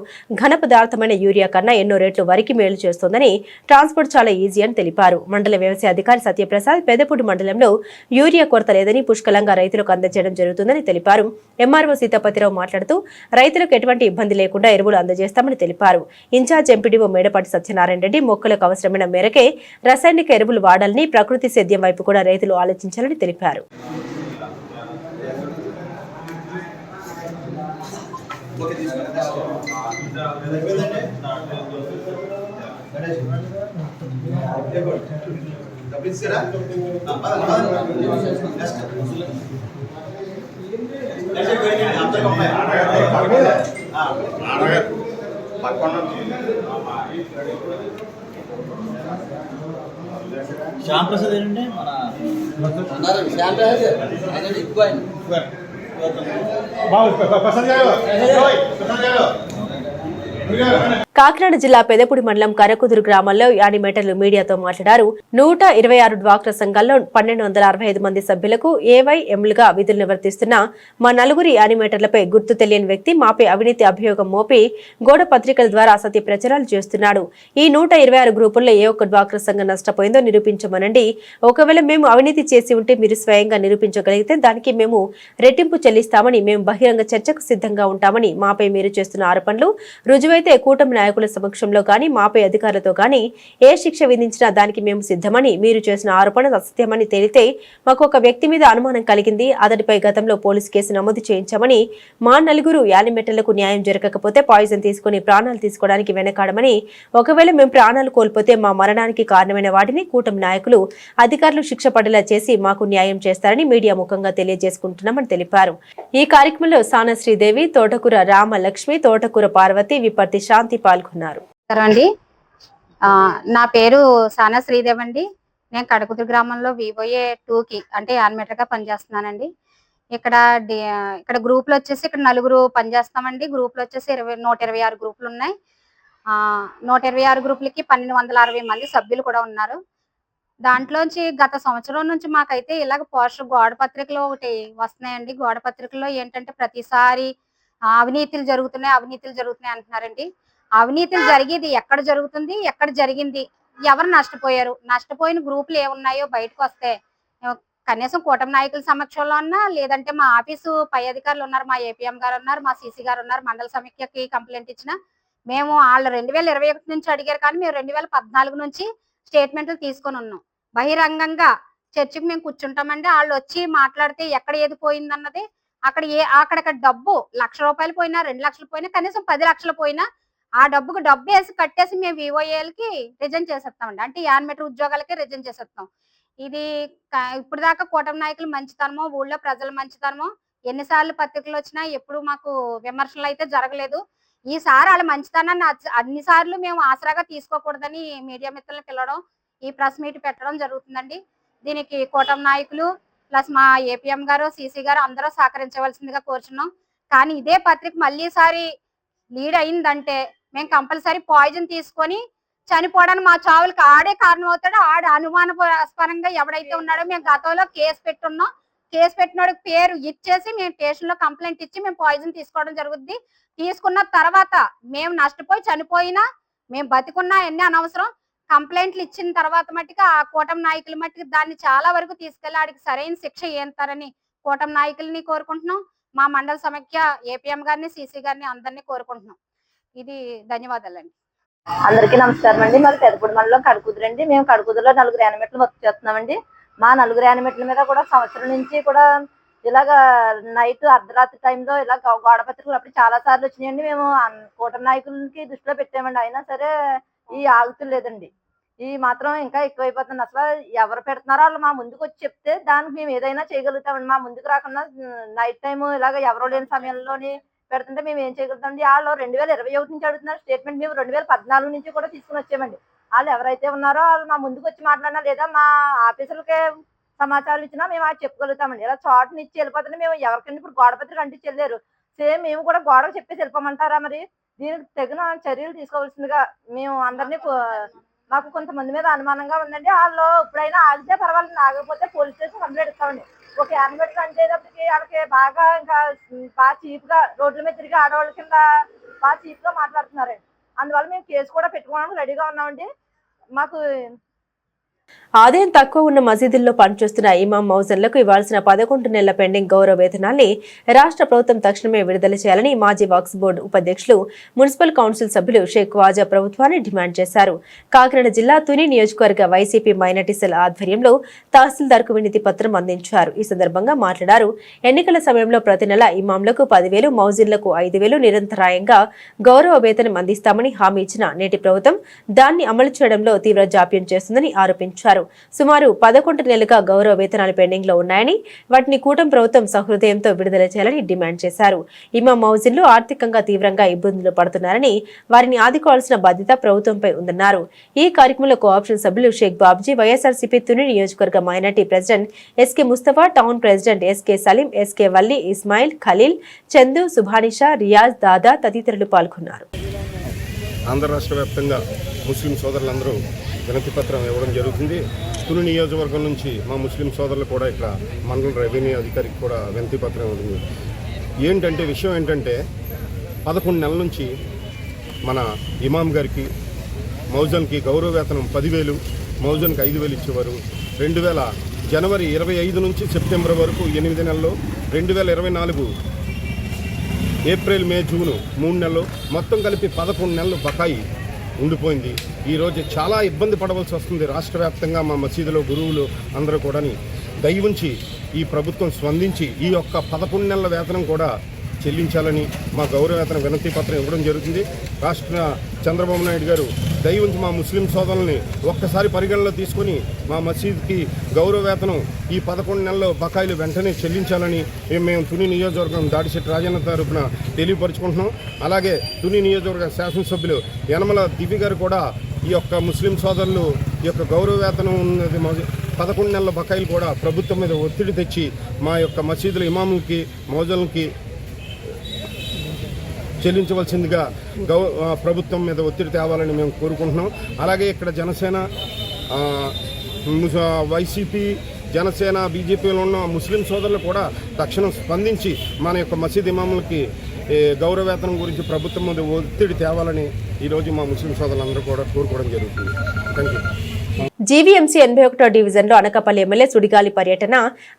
ఘన పదార్థమైన యూరియా కన్నా ఎన్నో రెట్లు వరికి మేలు చేస్తోందని, ట్రాన్స్పోర్ట్ చాలా ఈజీ అని తెలిపారు. మండల వ్యవసాయ అధికారి సత్యప్రసాద్ పెదపూడి మండలంలో యూరియా కొరత లేదని, పుష్కలంగా రైతులకు అందజేయడం జరుగుతుందని తెలిపారు. ఎంఆర్ఓ సీతాపతిరావు మాట్లాడుతూ రైతులకు ఎటువంటి ఇబ్బంది లేకుండా ఎరువులు అందజేస్తామని తెలిపారు. ఇన్ఛార్జ్ ఎంపీడీఓ మేడపాటి సత్యనారాయణ రెడ్డి మొక్కలకు అవసరమైన మేరకే రసాయనిక ఎరువులు వాడాలని, ప్రకృతి సేద్యం వైపు కూడా రైతులు ఆలోచించాలని తెలిపారు. శ్యామ్ ప్రసాద్ ఏంటంటే కాకినాడ జిల్లా పెదపూడి మండలం కరకుదురు గ్రామంలో యానిమేటర్లు మీడియాతో మాట్లాడారు. 126 డ్వాక్రా సంఘాల్లో 1265 మంది సభ్యులకు ఏవైఎంలుగా విధులు నిర్వర్తిస్తున్న మా 4 యానిమేటర్లపై గుర్తు తెలియని వ్యక్తి మాపై అవినీతి అభియోగం మోపి గోడ పత్రికల ద్వారా అసత్య ప్రచారాలు చేస్తున్నాడు. ఈ 126 గ్రూపుల్లో ఏ ఒక్క డ్వాక్రా సంఘం నష్టపోయిందో నిరూపించమనండి. ఒకవేళ మేము అవినీతి చేసి ఉంటే మీరు స్వయంగా నిరూపించగలిగితే దానికి మేము రెట్టింపు చెల్లిస్తామని, మేము బహిరంగ చర్చకు సిద్ధంగా ఉంటామని, మాపై మీరు చేస్తున్న ఆరోపణలు రుజువైతే కూటమి నాయకుల సమక్షంలో గాని మాపై అధికారులతో గాని ఏ శిక్ష విధించినా దానికి మేము సిద్ధమని, మీరు చేసిన ఆరోపణ అసత్యమని తేలితే మాకు ఒక వ్యక్తి మీద అనుమానం కలిగింది, అతడిపై గతంలో పోలీసు కేసు నమోదు చేయించామని, మా నలుగురు యానిమెట్టలకు న్యాయం జరగకపోతే పాయిజన్ తీసుకుని ప్రాణాలు తీసుకోవడానికి వెనకాడమని, ఒకవేళ మేము ప్రాణాలు కోల్పోతే మా మరణానికి కారణమైన వాటిని కూటమి నాయకులు అధికారులు శిక్ష పడేలా చేసి మాకు న్యాయం చేస్తారని మీడియా ముఖంగా తెలియజేసుకుంటున్నామని తెలిపారు. ఈ కార్యక్రమంలో సాన శ్రీదేవి, తోటకూర రామలక్ష్మి, తోటకూర పార్వతి, విపత్తి శాంతి పాల్గొన్నారు. నా పేరు సానా శ్రీదేవి అండి. నేను కడకుదురు గ్రామంలో వివోఏ 2కి అంటే యానిమేటర్ గా పనిచేస్తున్నానండి. ఇక్కడ గ్రూపులు వచ్చేసి ఇక్కడ నలుగురు పనిచేస్తామండి. గ్రూపులు వచ్చేసి 126 గ్రూపులు ఉన్నాయి. 126 గ్రూపులకి 1260 మంది సభ్యులు కూడా ఉన్నారు. దాంట్లోంచి గత సంవత్సరం నుంచి మాకైతే ఇలాగ పోస్టర్ గోడ పత్రికలు ఒకటి వస్తున్నాయండి. గోడ పత్రికల్లో ఏంటంటే ప్రతిసారి అవినీతులు జరుగుతున్నాయి అంటున్నారండి. అవినీతులు జరిగేది ఎక్కడ జరుగుతుంది, ఎక్కడ జరిగింది, ఎవరు నష్టపోయారు, నష్టపోయిన గ్రూపులు ఏమున్నాయో బయటకు వస్తే కనీసం కూటమి నాయకుల సమక్షంలో ఉన్నా, లేదంటే మా ఆఫీసు పై అధికారులు ఉన్నారు, మా ఏపీఎం గారు ఉన్నారు, మా సీసీ గారు ఉన్నారు, మండల సమైక్యకి కంప్లైంట్ ఇచ్చిన మేము వాళ్ళు 2021 నుంచి అడిగారు, కానీ మేము 2014 నుంచి స్టేట్మెంట్లు తీసుకొని ఉన్నాం. బహిరంగంగా చర్చకు మేము కూర్చుంటామండి. వాళ్ళు వచ్చి మాట్లాడితే ఎక్కడ ఏది పోయిందన్నది, అక్కడ డబ్బు ₹1,00,000 పోయినా, 2 లక్షలు పోయినా, కనీసం 10 లక్షలు పోయినా ఆ డబ్బు వేసి కట్టేసి మేము వివోఏలకి రిజైన్ చేసేస్తామండి. అంటే యానిమేటర్ ఉద్యోగాలకి రిజైన్ చేసేస్తాం. ఇది ఇప్పుడు దాకా కూటమి నాయకులు మంచితనమో, ఊళ్ళో ప్రజల మంచితనమో, ఎన్నిసార్లు పత్రికలు వచ్చినా ఎప్పుడు మాకు విమర్శలు అయితే జరగలేదు. ఈసారి వాళ్ళ మంచితనాన్ని అన్నిసార్లు మేము ఆసరాగా తీసుకోకూడదని మీడియా మిత్రులను పిలవడం, ఈ ప్రెస్ మీట్ పెట్టడం జరుగుతుందండి. దీనికి కూటమి నాయకులు ప్లస్ మా ఏపీఎం గారు, సీసీ గారు అందరూ సహకరించవలసిందిగా కోరుచున్నాం. కానీ ఇదే పత్రిక మళ్ళీసారి లీడ్ అయిందంటే మేము కంపల్సరీ పాయిజన్ తీసుకొని చనిపోవడానికి, మా చావులకు ఆడే కారణం అవుతాడో, అనుమానస్పరంగా ఎవడైతే ఉన్నాడో మేము గతంలో కేసు పెట్టున్నాం. కేసు పెట్టినోడికి పేరు ఇచ్చేసి మేము స్టేషన్ లో కంప్లైంట్ ఇచ్చి మేము పాయిజన్ తీసుకోవడం జరుగుద్ది. తీసుకున్న తర్వాత మేము నష్టపోయి చనిపోయినా, మేము బతికున్నా ఎన్ని అనవసరం. కంప్లైంట్లు ఇచ్చిన తర్వాత మట్టికి ఆ కూటమి నాయకుల మట్టికి దాన్ని చాలా వరకు తీసుకెళ్లి ఆడికి సరైన శిక్ష ఏంటారని కూటమి నాయకుల్ని కోరుకుంటున్నాం. మా మండల సమైక్య ఏపీఎం గారిని, సీసీ గారిని అందరినీ కోరుకుంటున్నాం. ఇది ధన్యవాదాలండి. అందరికీ నమస్కారం అండి. మాది పెద్దపూడి మండలం కడకుదురు అండి. మేము కడకుదురులో 4 యానిమేటర్లు వర్క్ చేస్తున్నామండి. మా 4 యానిమేటర్ల మీద కూడా సంవత్సరం నుంచి కూడా ఇలాగ నైట్ అర్ధరాత్రి టైంలో ఇలా గోడ పత్రికలు అప్పుడు చాలా సార్లు వచ్చినాయండి. మేము కూటమి నాయకులకి దృష్టిలో పెట్టామండి. అయినా సరే ఈ ఆగుతులేదండి. ఈ మాత్రం ఇంకా ఎక్కువైపోతుంది. అసలు ఎవరు పెడుతున్నారో వాళ్ళు మా ముందుకు వచ్చి చెప్తే దానికి మేము ఏదైనా చేయగలుగుతామండి. మా ముందుకు రాకుండా నైట్ టైం ఇలాగ ఎవరో లేని సమయంలోని పెడుతుంటే మేము ఏం చేయగలుగుతామండి. వాళ్ళు 2021 నుంచి అడుగుతున్నారు స్టేట్మెంట్. మేము 2014 నుంచి కూడా తీసుకుని వచ్చామండి. వాళ్ళు ఎవరైతే ఉన్నారో వాళ్ళు మా ముందుకు వచ్చి మాట్లాడినా, లేదా మా ఆఫీసులకే సమాచారం ఇచ్చినా మేము అది చెప్పగలుగుతామండి. ఇలా చోటుని ఇచ్చి వెళ్ళిపోతుంటే మేము ఎవరికైనా ఇప్పుడు గోడ పత్రిక అంటించి వెళ్ళారు. సేమ్ మేము కూడా గోడకు చెప్పేసి వెళ్ళిపోమంటారా? మరి దీనికి తగిన చర్యలు తీసుకోవాల్సిందిగా మేము అందరినీ, మాకు కొంతమంది మీద అనుమానంగా ఉందండి. వాళ్ళు ఇప్పుడైనా ఆగితే పర్వాలేదు, ఆగకపోతే పోలీస్ స్టేషన్ కంప్లైంట్ ఇస్తామండి. ఒక యానిమేటర్ అంటేటప్పటికి వాళ్ళకి బాగా ఇంకా బాగా చీప్ గా రోడ్ల మీద తిరిగి ఆడవాళ్ళ కింద బాగా చీప్ గా మాట్లాడుతున్నారండి. అందువల్ల మేము కేసు కూడా పెట్టుకోవడానికి రెడీగా ఉన్నామండి. మాకు ఆదాయం తక్కువ ఉన్న మసీదుల్లో పనిచేస్తున్న ఇమాం మౌజన్లకు ఇవ్వాల్సిన 11 నెలల పెండింగ్ గౌరవ వేతనాన్ని రాష్ట్ర ప్రభుత్వం తక్షణమే విడుదల చేయాలని మాజీ వక్ఫ్ బోర్డు ఉపాధ్యక్షులు, మున్సిపల్ కౌన్సిల్ సభ్యులు షేక్ వాజా ప్రభుత్వాన్ని డిమాండ్ చేశారు. కాకినాడ జిల్లా తుని నియోజకవర్గ వైసీపీ మైనార్టీ సెల్ ఆధ్వర్యంలో తహసీల్దార్కు వినతి పత్రం అందించారు. ఈ సందర్భంగా మాట్లాడారు. ఎన్నికల సమయంలో ప్రతి నెల ఇమాంలకు 10,000, మౌజిన్లకు 5,000 నిరంతరాయంగా గౌరవ వేతనం అందిస్తామని హామీ ఇచ్చిన నేటి ప్రభుత్వం దాన్ని అమలు చేయడంలో తీవ్ర జాప్యం చేస్తుందని ఆరోపించారు. సుమారు 11 నెలలుగా గౌరవ వేతనాలు పెండింగ్ లో ఉన్నాయని, వాటిని కూటమి ప్రభుత్వం సహృదయంతో విడుదల చేయాలని డిమాండ్ చేశారు. ఇమాం మౌజిన్లు ఆర్థికంగా తీవ్రంగా ఇబ్బందులు పడుతున్నారని, వారిని ఆదుకోవాల్సిన బాధ్యత ప్రభుత్వంపై ఉందన్నారు. ఈ కార్యక్రమంలో కోఆప్షన్ సభ్యులు షేక్ బాబ్జీ, వైఎస్ఆర్సీపీ తుని నియోజకవర్గ minority president SK Mustafa, town president SK Saleem, SK Valli, Ismail, Khalil, Chandu, Subhanisha, Riyaz, Dada తదితరులు పాల్గొన్నారు. ఆంధ్ర రాష్ట్ర వ్యాప్తంగా ముస్లిం సోదరులందరూ వినతి పత్రం ఇవ్వడం జరుగుతుంది. తుని నియోజకవర్గం నుంచి మా ముస్లిం సోదరులు కూడా ఇక్కడ మండల రెవెన్యూ అధికారికి కూడా వినతి పత్రం ఇవ్వడం ఏంటంటే, విషయం ఏంటంటే 11 నెలల నుంచి మన ఇమాం గారికి మౌజన్కి గౌరవ వేతనం 10,000, మౌజన్కి 5,000 ఇచ్చేవారు. 2000 జనవరి 25 నుంచి సెప్టెంబర్ వరకు 8 నెలల్లో 2024 ఏప్రిల్ మే జూను 3 నెలలు మొత్తం కలిపి 11 నెలలు బకాయి ఉండిపోయింది. ఈరోజు చాలా ఇబ్బంది పడవలసి వస్తుంది. రాష్ట్ర వ్యాప్తంగా మా మసీదులో గురువులు అందరూ కూడా దయవుంచి ఈ ప్రభుత్వం స్పందించి ఈ యొక్క 11 నెలల వేతనం కూడా చెల్లించాలని మా గౌరవ వేతన వినతి పత్రం ఇవ్వడం జరుగుతుంది. రాష్ట్ర చంద్రబాబు నాయుడు గారు దయవుంచి మా ముస్లిం సోదరుల్ని ఒక్కసారి పరిగణలో తీసుకొని మా మసీద్కి గౌరవ వేతనం ఈ 11 నెలల బకాయిలు వెంటనే చెల్లించాలని మేము తుని నియోజకవర్గం దాడిశెట్టి రాజన్న తరపున తెలియపరుచుకుంటున్నాం. అలాగే తుని నియోజకవర్గ శాసనసభ్యులు యనమల దివ్య గారు కూడా ఈ యొక్క ముస్లిం సోదరులు ఈ యొక్క గౌరవ వేతనం ఉన్నది 11 నెలల బకాయిలు కూడా ప్రభుత్వం మీద ఒత్తిడి తెచ్చి మా యొక్క మసీదుల ఇమాములకి మౌజులకి చెల్లించవలసిందిగా ప్రభుత్వం మీద ఒత్తిడి తేవాలని మేము కోరుకుంటున్నాం. అలాగే ఇక్కడ జనసేన, వైసీపీ, జనసేన, బీజేపీలో ఉన్న ముస్లిం సోదరులు కూడా తక్షణం స్పందించి మన యొక్క మసీద్ ఇమాములకి గౌరవ వేతనం గురించి ప్రభుత్వం మీద ఒత్తిడి తేవాలని ఈరోజు మా ముస్లిం సోదరులందరూ కూడా కోరుకోవడం జరుగుతుంది. Thank you. జీవీఎంసీ 81వ డివిజన్లో అనకాపల్లి ఎమ్మెల్యే సుడిగాలి పర్యటన.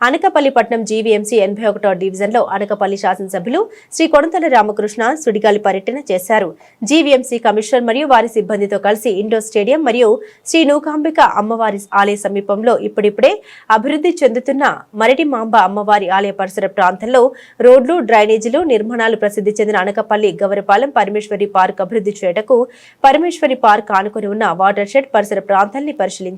అనకాపల్లి పట్టణం జీవీఎంసీ 81వ డివిజన్లో అనకాపల్లి శాసనసభ్యులు శ్రీ కొణతల రామకృష్ణ సుడిగాలి పర్యటన చేశారు. జీవీఎంసీ కమిషనర్ మరియు వారి సిబ్బందితో కలిసి ఇండోర్ స్టేడియం మరియు శ్రీ నూకాంబిక అమ్మవారి ఆలయ సమీపంలో ఇప్పుడిప్పుడే అభివృద్ధి చెందుతున్న మరటి మాంబ అమ్మవారి ఆలయ పరిసర ప్రాంతంలో రోడ్లు, డ్రైనేజీలు నిర్మాణాలు ప్రసిద్ధి చెందిన అనకాపల్లి గవరపాలెం పరమేశ్వరి పార్క్ అభివృద్ధి చేయటకు పరమేశ్వరి పార్క్ ఆనుకుని ఉన్న వాటర్ షెడ్ పరిసర ప్రాంతాన్ని పరిశీలించారు.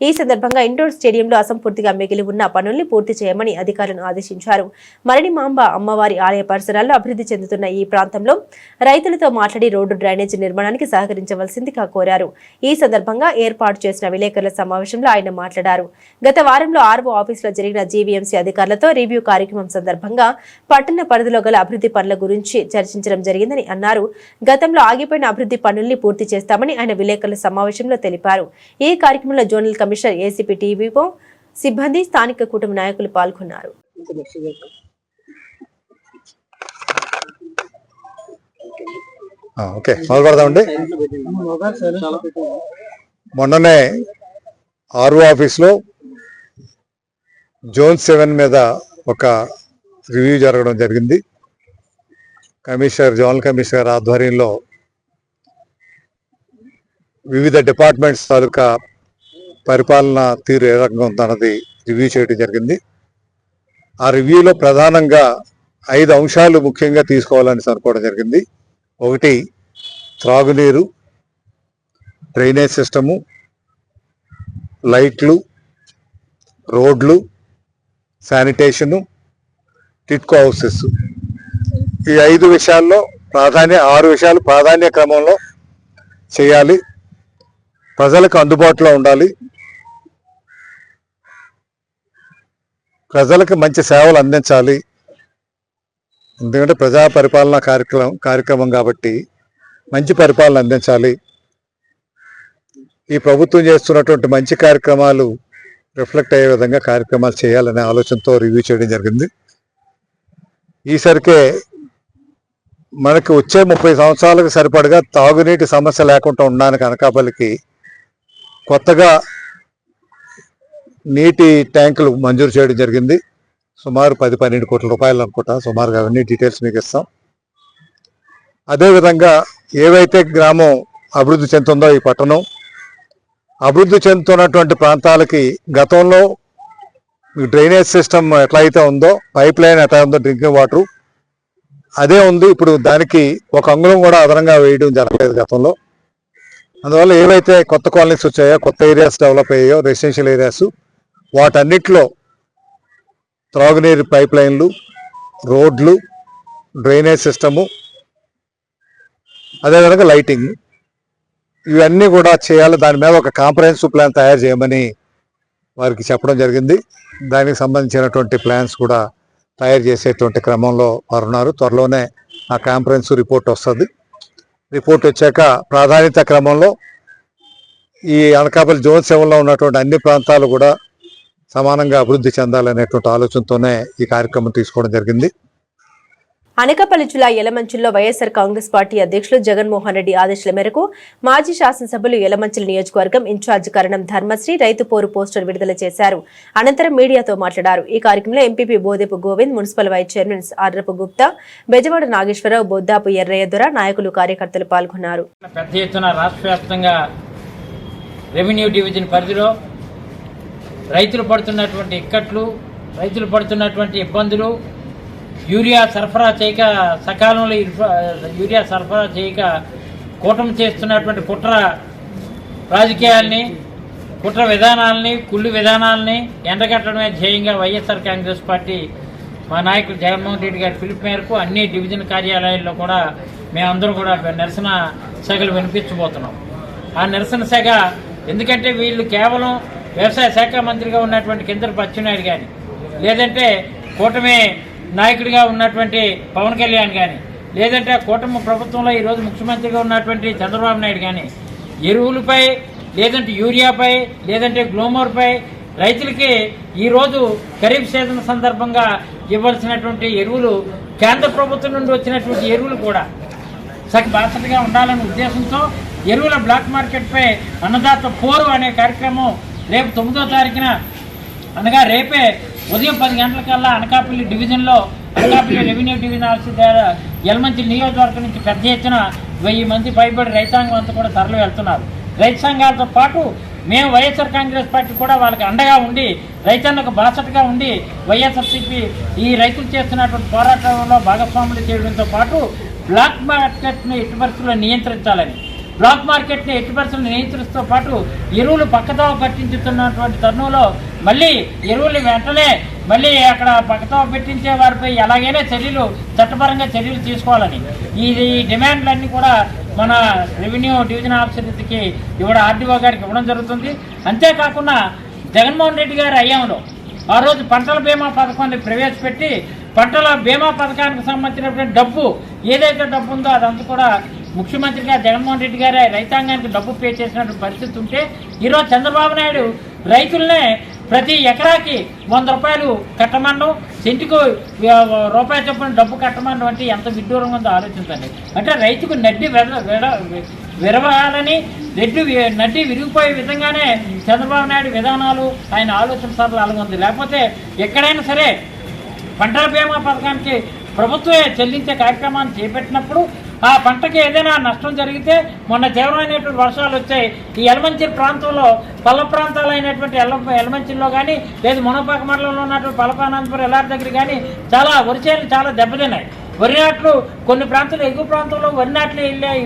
ఈ సందర్భంగా ఇండోర్ స్టేడియంలో అసంపూర్తిగా మిగిలి ఉన్న పనుల్ని పూర్తి చేయమని అధికారులను ఆదేశించారు. మరణి మాంబ అమ్మవారి ఆలయ పరిసరాల్లో అభివృద్ధి చెందుతున్న ఈ ప్రాంతంలో రైతులతో మాట్లాడి రోడ్డు, డ్రైనేజీ నిర్మాణానికి సహకరించవలసిందిగా కోరారు. ఈ సందర్భంగా ఏర్పాటు చేసిన విలేకరుల సమావేశంలో ఆయన మాట్లాడారు. గత వారంలో ఆర్వో ఆఫీసులో జరిగిన జీవీఎంసీ అధికారులతో రివ్యూ కార్యక్రమం సందర్భంగా పట్టణ పరిధిలో గల అభివృద్ధి పనుల గురించి చర్చించడం జరిగిందని అన్నారు. గతంలో ఆగిపోయిన అభివృద్ధి పనుల్ని పూర్తి చేస్తామని ఆయన విలేకరుల సమావేశంలో తెలిపారు. ఈ కార్యక్రమంలో జోనల్ కమిషనర్, ఏసీపీ టీవీఓ సిబ్బంది, స్థానిక కూటమి నాయకులు పాల్గొన్నారు. మొన్ననే ఆర్ఓ ఆఫీస్లో జోన్ 7 మీద ఒక రివ్యూ జరగడం జరిగింది. జోనల్ కమిషనర్ ఆధ్వర్యంలో వివిధ డిపార్ట్మెంట్స్ తాలూకా పరిపాలన తీరు ఏ రకంగా ఉందన్నది రివ్యూ చేయడం జరిగింది. ఆ రివ్యూలో ప్రధానంగా 5 అంశాలు ముఖ్యంగా తీసుకోవాలని అనుకోవడం జరిగింది. 1 త్రాగునీరు, డ్రైనేజ్ సిస్టము, లైట్లు, రోడ్లు, శానిటేషను, టిట్కో హౌసెస్. ఈ 5 విషయాల్లో 6 విషయాలు ప్రాధాన్య క్రమంలో చేయాలి. ప్రజలకు అందుబాటులో ఉండాలి. ప్రజలకు మంచి సేవలు అందించాలి. ఎందుకంటే ప్రజా పరిపాలన కార్యక్రమం కాబట్టి మంచి పరిపాలన అందించాలి. ఈ ప్రభుత్వం చేస్తున్నటువంటి మంచి కార్యక్రమాలు రిఫ్లెక్ట్ అయ్యే విధంగా కార్యక్రమాలు చేయాలనే ఆలోచనతో రివ్యూ చేయడం జరిగింది. ఈసరికే మనకి వచ్చే 30 సంవత్సరాలకు సరిపడగా తాగునీటి సమస్య లేకుండా ఉండడానికి అనకాపల్లికి కొత్తగా నీటి ట్యాంకులు మంజూరు చేయడం జరిగింది. సుమారు 10-12 కోట్ల రూపాయలు అనుకుంటా. సుమారుగా అవన్నీ డీటెయిల్స్ మీకు ఇస్తాం. అదేవిధంగా ఏవైతే గ్రామం అభివృద్ధి చెందుతుందో ఈ పట్టణం అభివృద్ధి చెందుతున్నటువంటి ప్రాంతాలకి గతంలో డ్రైనేజ్ సిస్టమ్ ఎట్లా అయితే ఉందో, పైప్ లైన్ ఎట్లా ఉందో, డ్రింకింగ్ వాటర్ అదే ఉంది. ఇప్పుడు దానికి ఒక అంగుళం కూడా అదనంగా వేయడం జరగలేదు గతంలో. అందువల్ల ఏవైతే కొత్త కాలనీస్ వచ్చాయో, కొత్త ఏరియాస్ డెవలప్ అయ్యాయో, రెసిడెన్షియల్ ఏరియాస్, వాటన్నిటిలో త్రాగునీరు పైప్ లైన్లు, రోడ్లు, డ్రైనేజ్ సిస్టము, అదేవిధంగా లైటింగ్, ఇవన్నీ కూడా చేయాలి. దాని మీద ఒక కాంప్రహెన్సివ్ ప్లాన్ తయారు చేయమని వారికి చెప్పడం జరిగింది. దానికి సంబంధించినటువంటి ప్లాన్స్ కూడా తయారు చేసేటువంటి క్రమంలో వారు ఉన్నారు. త్వరలోనే ఆ కాంప్రహెన్సివ్ రిపోర్ట్ వస్తుంది. రిపోర్ట్ వచ్చాక ప్రాధాన్యత క్రమంలో ఈ అనకాపల్లి జోన్ 7లో ఉన్నటువంటి అన్ని ప్రాంతాలు కూడా సమానంగా అభివృద్ధి చెందాలనేటువంటి ఆలోచనతోనే ఈ కార్యక్రమం తీసుకోవడం జరిగింది. అనకాపల్లి జిల్లా యలమంచిలో వైఎస్సార్ కాంగ్రెస్ పార్టీ అధ్యక్షులు జగన్మోహన్ రెడ్డి ఆదేశాల మేరకు మాజీ శాసనసభ్యులు యలమంచిలి నియోజకవర్గం ఇన్ఛార్జ్ కరణం ధర్మశ్రీ రైతు పోరు పోస్టర్ విడుదల చేశారు. అనంతరం మీడియాతో మాట్లాడారు. ఈ కార్యక్రమంలో MPP Bodepu Govind, municipal vice chairman Arrapu Gupta, Bezawada Nageswara Rao, Boddapu Erraiah Dora, నాయకులు, కార్యకర్తలు పాల్గొన్నారు. పెద్ద ఎత్తున రాష్ట్ర వ్యాప్తంగా రెవెన్యూ డివిజన్ పరిధిలో రైతులు పడుతున్నటువంటి ఇక్కట్లు, రైతులు పడుతున్నటువంటి ఇబ్బందులు, యూరియా సరఫరా చేయక సకాలంలో యూరియా సరఫరా చేయక కూటమి చేస్తున్నటువంటి కుట్ర రాజకీయాల్ని, కుట్ర విధానాలని, కుళ్ళు విధానాలని ఎండగట్టడమే ధ్యేయంగా వైఎస్ఆర్ కాంగ్రెస్ పార్టీ మా నాయకుడు జగన్మోహన్ రెడ్డి గారి పిలుపు మేరకు అన్ని డివిజన్ కార్యాలయాల్లో కూడా మేమందరం కూడా నిరసన శాఖలు వినిపించబోతున్నాం. ఆ నిరసన శాఖ ఎందుకంటే వీళ్ళు కేవలం వ్యవసాయ శాఖ మంత్రిగా ఉన్నటువంటి కిందరపు అచ్చెన్నాయుడు కానీ, లేదంటే కూటమి నాయకుడిగా ఉన్నటువంటి పవన్ కళ్యాణ్ కానీ, లేదంటే కూటమి ప్రభుత్వంలో ఈరోజు ముఖ్యమంత్రిగా ఉన్నటువంటి చంద్రబాబు నాయుడు కానీ ఎరువులపై, లేదంటే యూరియాపై, లేదంటే గ్లోమర్పై రైతులకి ఈరోజు ఖరీఫ్ సీజన్ సందర్భంగా ఇవ్వాల్సినటువంటి ఎరువులు, కేంద్ర ప్రభుత్వం నుండి వచ్చినటువంటి ఎరువులు కూడా బాధ్యతగా ఉండాలనే ఉద్దేశంతో ఎరువుల బ్లాక్ మార్కెట్పై అన్నదాత పోరు అనే కార్యక్రమం రేపు 9వ తారీఖున అనగా రేపే ఉదయం 10 గంటలకల్లా అనకాపల్లి డివిజన్లో, అనకాపల్లి రెవెన్యూ డివిజన్ ఆఫీస్ ద్వారా యలమంచిలి నియోజకవర్గం నుంచి పెద్ద ఎత్తున 1000 మంది పైబడి రైతాంగం అంతా కూడా తరలి వెళ్తున్నారు. రైతు సంఘాలతో పాటు మేము వైఎస్ఆర్ కాంగ్రెస్ పార్టీ కూడా వాళ్ళకి అండగా ఉండి, రైతన్నకు బాసటగా ఉండి వైఎస్ఆర్సీపీ ఈ రైతులు చేస్తున్నటువంటి పోరాటంలో భాగస్వాములు చేయడంతో పాటు బ్లాక్ మార్కెట్ని ఎట్టి పరిస్థితుల్లో నియంత్రించాలని, బ్లాక్ మార్కెట్ని ఎట్టి పరిస్థితుల్లో నియంత్రిస్తూ పాటు ఎరువులు పక్కదోవ పట్టించుతున్నటువంటి తరుణంలో మళ్ళీ ఎరువులు వెంటనే మళ్ళీ అక్కడ పక్కదోవ పెట్టించే వారిపై ఎలాగైనా చట్టపరంగా చర్యలు తీసుకోవాలని ఈ డిమాండ్లన్నీ కూడా మన రెవెన్యూ డివిజన్ ఆఫీసర్కి ఆర్డీఓ గారికి ఇవ్వడం జరుగుతుంది. అంతేకాకుండా జగన్మోహన్ రెడ్డి గారి హయాంలో ఆ రోజు పంటల బీమా పథకాన్ని ప్రవేశపెట్టి పంటల బీమా పథకానికి సంబంధించినటువంటి డబ్బు ఏదైతే డబ్బు ఉందో అదంతా కూడా ముఖ్యమంత్రిగా జగన్మోహన్ రెడ్డి గారే రైతాంగానికి డబ్బు పే చేసినటువంటి పరిస్థితి ఉంటే ఈరోజు చంద్రబాబు నాయుడు రైతులనే ప్రతి ఎకరాకి 100 రూపాయలు కట్టమనడం, సెంటుకు రూపాయి చొప్పున డబ్బు కట్టమనడం అంటే ఎంత విడ్డూరంగా ఉందో ఆలోచించండి. అంటే రైతుకు నడ్డి విరవాలని, నడ్డి విరిగిపోయే విధంగానే చంద్రబాబు నాయుడు విధానాలు, ఆయన ఆలోచన సరళ అలాగుంది. లేకపోతే ఎక్కడైనా సరే పంటల బీమా పథకానికి ప్రభుత్వమే చెల్లించే కార్యక్రమాన్ని చేపట్టినప్పుడు ఆ పంటకి ఏదైనా నష్టం జరిగితే, మొన్న తీవ్రమైనటువంటి వర్షాలు వచ్చాయి, ఈ యలమంచిలి ప్రాంతంలో పల్ల ప్రాంతాలైనటువంటి యలమంచిలిలో కానీ, లేదు మునపాక మండలంలో ఉన్నటువంటి పలపానంతపురం ఎల్లారి దగ్గర కానీ చాలా వరిచేలు చాలా దెబ్బతిన్నాయి. వరి నాట్లు కొన్ని ప్రాంతాలు, ఎగువ ప్రాంతంలో వరి నాట్లు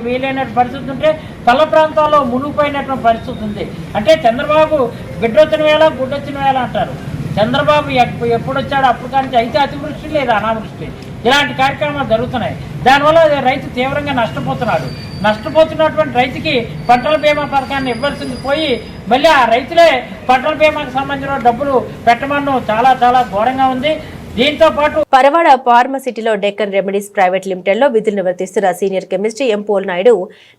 వేయలేనటువంటి పరిస్థితి ఉంటే పల్ల ప్రాంతాల్లో మునిగిపోయినటువంటి పరిస్థితి ఉంది. అంటే చంద్రబాబు బిడ్డొచ్చిన వేళ గుడ్డొచ్చిన వేళ అంటారు. చంద్రబాబు ఎప్పుడు వచ్చాడో అప్పుడు కానీ అయితే అతివృష్టి లేదా అనావృష్టి ఇలాంటి కార్యక్రమాలు జరుగుతున్నాయి. దానివల్ల రైతు తీవ్రంగా నష్టపోతున్నాడు. నష్టపోతున్నటువంటి రైతుకి పంటల బీమా పథకాన్ని ఇవ్వాల్సింది పోయి మళ్ళీ ఆ రైతులే పంటల బీమాకు సంబంధించిన డబ్బులు పెట్టమనడం చాలా చాలా ఘోరంగా ఉంది. దీంతో పాటు పరవాడ ఫార్మసిటీలో డెక్కన్ రెమెడీస్ ప్రైవేట్ లిమిటెడ్ లో విధులు నిర్వర్తిస్తున్న senior chemist M Pol Naidu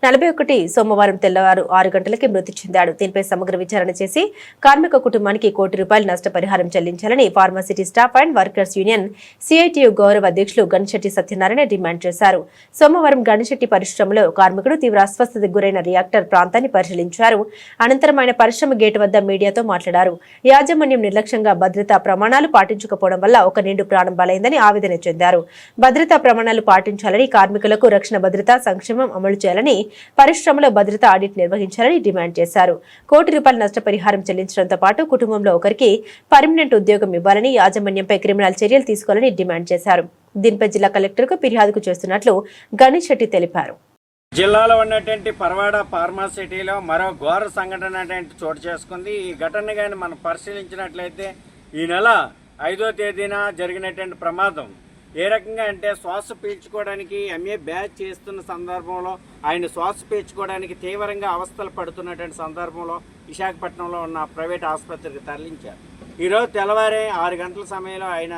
41 సోమవారం తెల్లవారు 6 గంటలకి మృతి చెందాడు. దీనిపై సమగ్ర విచారణ చేసి కార్మిక కుటుంబానికి ₹1 కోటి నష్టపరిహారం చెల్లించాలని ఫార్మసిటీ staff and workers union CITU గౌరవ అధ్యక్షులు గణశెట్టి సత్యనారాయణ డిమాండ్ చేశారు. సోమవారం గణశెట్టి పరిశ్రమలో కార్మికుడు తీవ్ర అస్వస్థతకు గురైన రియాక్టర్ ప్రాంతాన్ని పరిశీలించారు. అనంతరం ఆయన పరిశ్రమ గేటు వద్ద మీడియాతో మాట్లాడారు. యాజమాన్యం నిర్లక్ష్యంగా భద్రతా ప్రమాణాలు పాటించకపోవడం వల్ల ఒక నిండు ప్రాణం బలైందని ఆవేదన చెందారు. భద్రతా ప్రమాణాలు పాటించాలని, కార్మికులకు రక్షణ భద్రతా సంక్షేమం అమలు చేయాలని, పరిశ్రమలో భద్రతా ఆడిట్ నిర్వహించాలని డిమాండ్ చేశారు. ₹1 కోటి నష్టపరిహారం చెల్లించడంతో పాటు కుటుంబంలో ఒకరికి పర్మనెంట్ ఉద్యోగం ఇవ్వాలని, యాజమాన్యంపై క్రిమినల్ చర్యలు తీసుకోవాలని డిమాండ్ చేశారు. దీనిపై జిల్లా కలెక్టర్కు ఫిర్యాదు చేస్తున్నట్లు గణేష్ శెట్టి తెలిపారు. జిల్లాలో ఉన్నటువంటి పరవాడ ఫార్మాసిటీలో మరో ఘోర సంఘటన చోటు చేసుకుంది. ఈ ఘటన కానీ మనం పరిశీలించినట్లయితే ఈ నెల 5వ తేదీన జరిగినటువంటి ప్రమాదం ఏ రకంగా అంటే శ్వాస పీల్చుకోవడానికి ఎంఏ బ్యాచ్ చేస్తున్న సందర్భంలో ఆయన శ్వాస పీల్చుకోవడానికి తీవ్రంగా అవస్థలు పడుతున్నటువంటి సందర్భంలో విశాఖపట్నంలో ఉన్న ప్రైవేట్ ఆసుపత్రికి తరలించారు. ఈరోజు తెల్లవారే 6 గంటల సమయంలో ఆయన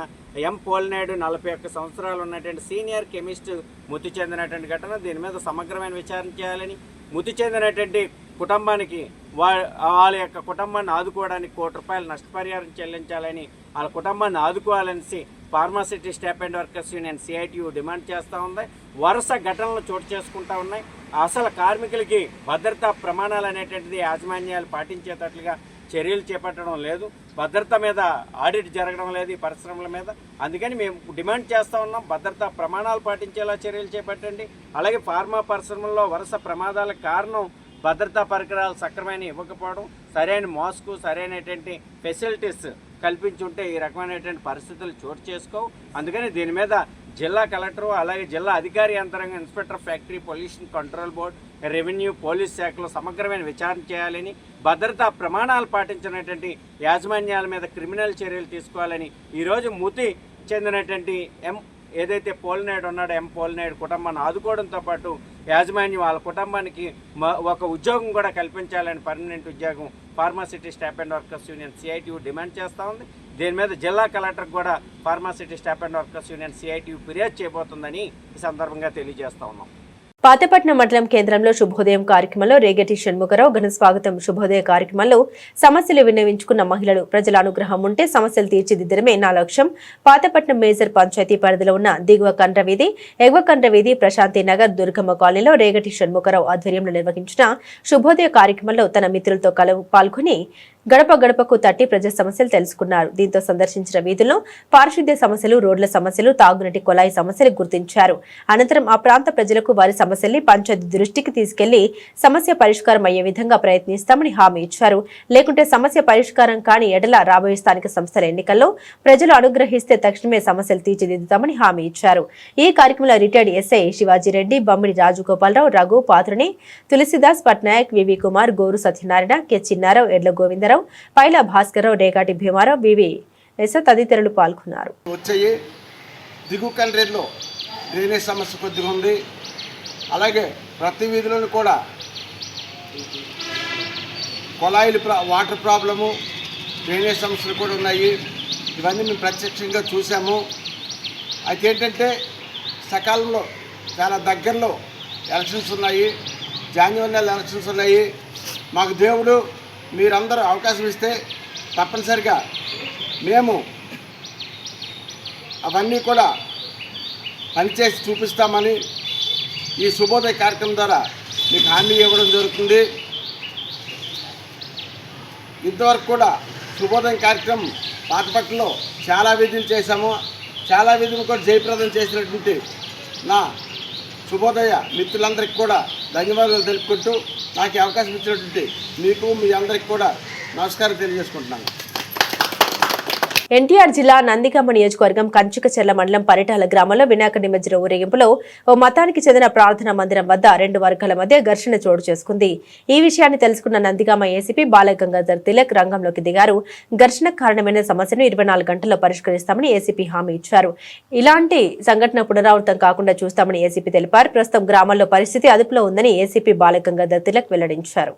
ఎం పోల్నాయుడు 41 సంవత్సరాలు ఉన్నటువంటి సీనియర్ కెమిస్ట్ మృతి చెందినటువంటి ఘటన. దీని మీద సమగ్రమైన విచారణ చేయాలని, మృతి చెందినటువంటి కుటుంబానికి వాళ్ళ యొక్క కుటుంబాన్ని ఆదుకోవడానికి ₹1 కోటి నష్టపరిహారం చెల్లించాలని, వాళ్ళ కుటుంబాన్ని ఆదుకోవాలనేసి pharma city staff and workers union CITU demand చేస్తూ ఉంది. వరుస ఘటనలు చోటు చేసుకుంటా ఉన్నాయి. అసలు కార్మికులకి భద్రతా ప్రమాణాలు అనేటువంటిది యాజమాన్యాలు పాటించేటట్లుగా చర్యలు చేపట్టడం లేదు. భద్రత మీద ఆడిట్ జరగడం లేదు ఈ పరిశ్రమల మీద. అందుకని మేము డిమాండ్ చేస్తూ ఉన్నాం, భద్రతా ప్రమాణాలు పాటించేలా చర్యలు చేపట్టండి. అలాగే ఫార్మా పరిశ్రమల్లో వరుస ప్రమాదాలకు కారణం భద్రతా పరికరాలు సక్రమైన ఇవ్వకపోవడం, సరైన మాస్కు, సరైనటువంటి ఫెసిలిటీస్ కల్పించుంటే ఈ రకమైనటువంటి పరిస్థితులు చోటు చేసుకోవు. అందుకని దీని మీద జిల్లా కలెక్టరు, అలాగే జిల్లా అధికారి యంత్రాంగం, inspector factory, pollution control board, revenue, police శాఖలో సమగ్రమైన విచారణ చేయాలని, భద్రతా ప్రమాణాలు పాటించినటువంటి యాజమాన్యాల మీద క్రిమినల్ చర్యలు తీసుకోవాలని ఈరోజు మృతి చెందినటువంటి ఏదైతే పోలినాయుడు ఉన్నాడో పోలినాయుడు కుటుంబాన్ని ఆదుకోవడంతో పాటు యాజమాన్యం వాళ్ళ కుటుంబానికి ఒక ఉద్యోగం కూడా కల్పించాలని, పర్మనెంట్ ఉద్యోగం pharma city staff and workers union CITU demand చేస్తూ ఉంది. దీని మీద జిల్లా కలెక్టర్ కూడా pharma city staff and workers union CITU ఫిర్యాదు చేయబోతుందని ఈ సందర్భంగా తెలియజేస్తా ఉన్నాం. పాతపట్నం మండలం కేంద్రంలో శుభోదయం కార్యక్రమంలో రేగటి షణ్ముఖరావు ఘన స్వాగతం. శుభోదయ కార్యక్రమంలో సమస్యలు విన్నవించుకున్న మహిళలు, ప్రజల అనుగ్రహం ఉంటే సమస్యలు తీర్చిదిద్దడమే నా లక్ష్యం. పాతపట్నం మేజర్ పంచాయతీ పరిధిలో ఉన్న దిగువ కండ్రవీధి, ఎగువ కండ్రవీధి, ప్రశాంతి నగర్, దుర్గమ్మ కాలనీలో రేగటి షణ్ముఖరావు ఆధ్వర్యంలో నిర్వహించిన శుభోదయ కార్యక్రమంలో తన మిత్రులతో పాల్గొని గడప గడపకు తట్టి ప్రజా సమస్యలు తెలుసుకున్నారు. దీంతో సందర్శించిన వీధుల్లో పారిశుద్ధ్య సమస్యలు, రోడ్ల సమస్యలు, తాగునీటి కొలాయి సమస్యలు గుర్తించారు. అనంతరం ఆ ప్రాంత ప్రజలకు వారి సమస్యల్ని పంచాయతీ దృష్టికి తీసుకెళ్లి సమస్య పరిష్కారం అయ్యే విధంగా ప్రయత్నిస్తామని హామీ ఇచ్చారు. లేకుంటే సమస్య పరిష్కారం కాని ఎడల రాబోయే స్థానిక సంస్థల ఎన్నికల్లో ప్రజలు అనుగ్రహిస్తే తక్షణమే సమస్యలు తీర్చిదిద్దుతామని హామీ ఇచ్చారు. ఈ కార్యక్రమంలో రిటైర్డ్ ఎస్ఐ శివాజీరెడ్డి, బమ్మిడి రాజగోపాలరావు, రఘు, పాత్రుని, తులసిదాస్ పట్నాయక్, వివి కుమార్, గోరు సత్యనారాయణ, కె చిన్నారావు, ఎడ్ల గోవిందరావు, పైల భాస్కరరావు, రేగాటి భీమారావు, వివి తదితరులు పాల్గొన్నారు. వచ్చే దిగువ కండ్రేలో డ్రైనేజ్ సమస్య కొద్దిగా ఉంది. అలాగే ప్రతి వీధిలోనూ కూడా కొలాయిలు వాటర్ ప్రాబ్లము, డ్రైనేజ్ సమస్యలు కూడా ఉన్నాయి. ఇవన్నీ మేము ప్రత్యక్షంగా చూసాము. అయితే ఏంటంటే సకాలంలో చాలా దగ్గరలో ఎలక్షన్స్ ఉన్నాయి, జనవరి నెల ఎలక్షన్స్ ఉన్నాయి. మాకు దేవుడు మీరందరూ అవకాశం ఇస్తే తప్పనిసరిగా మేము అవన్నీ కూడా పనిచేసి చూపిస్తామని ఈ శుభోదయ కార్యక్రమం ద్వారా మీకు హామీ ఇవ్వడం జరుగుతుంది. ఇంతవరకు కూడా శుభోదయం కార్యక్రమం పాతపట్నంలో చాలా విధులు చేశాము. చాలా విధులు కూడా జయప్రదం చేసినటువంటి నా శుభోదయ మిత్రులందరికీ కూడా ధన్యవాదాలు తెలుపుకుంటూ నాకు అవకాశం ఇచ్చినటువంటి మీకు మీ అందరికీ కూడా నమస్కారం తెలియజేసుకుంటున్నాను. ఎన్టీఆర్ జిల్లా నందిగామ నియోజకవర్గం కంచుకచెర్ల మండలం పరిటాల గ్రామంలో వినాయక నిమజ్జన ఊరేగింపులో ఓ మతానికి చెందిన ప్రార్థనా మందిరం వద్ద 2 వర్గాల మధ్య ఘర్షణ చోటు చేసుకుంది. ఈ విషయాన్ని తెలుసుకున్న నందిగామ ఏసీపీ బాలగంగాధర్ తిలక్ రంగంలోకి దిగారు. ఘర్షణకు కారణమైన సమస్యను 24 గంటల్లో పరిష్కరిస్తామని ఏసీపీ హామీ ఇచ్చారు. ఇలాంటి సంఘటన పునరావృతం కాకుండా చూస్తామని ఏసీపీ తెలిపారు. ప్రస్తుతం గ్రామంలో పరిస్థితి అదుపులో ఉందని ఏసీపీ బాలగంగాధర్ తిలక్ వెల్లడించారు.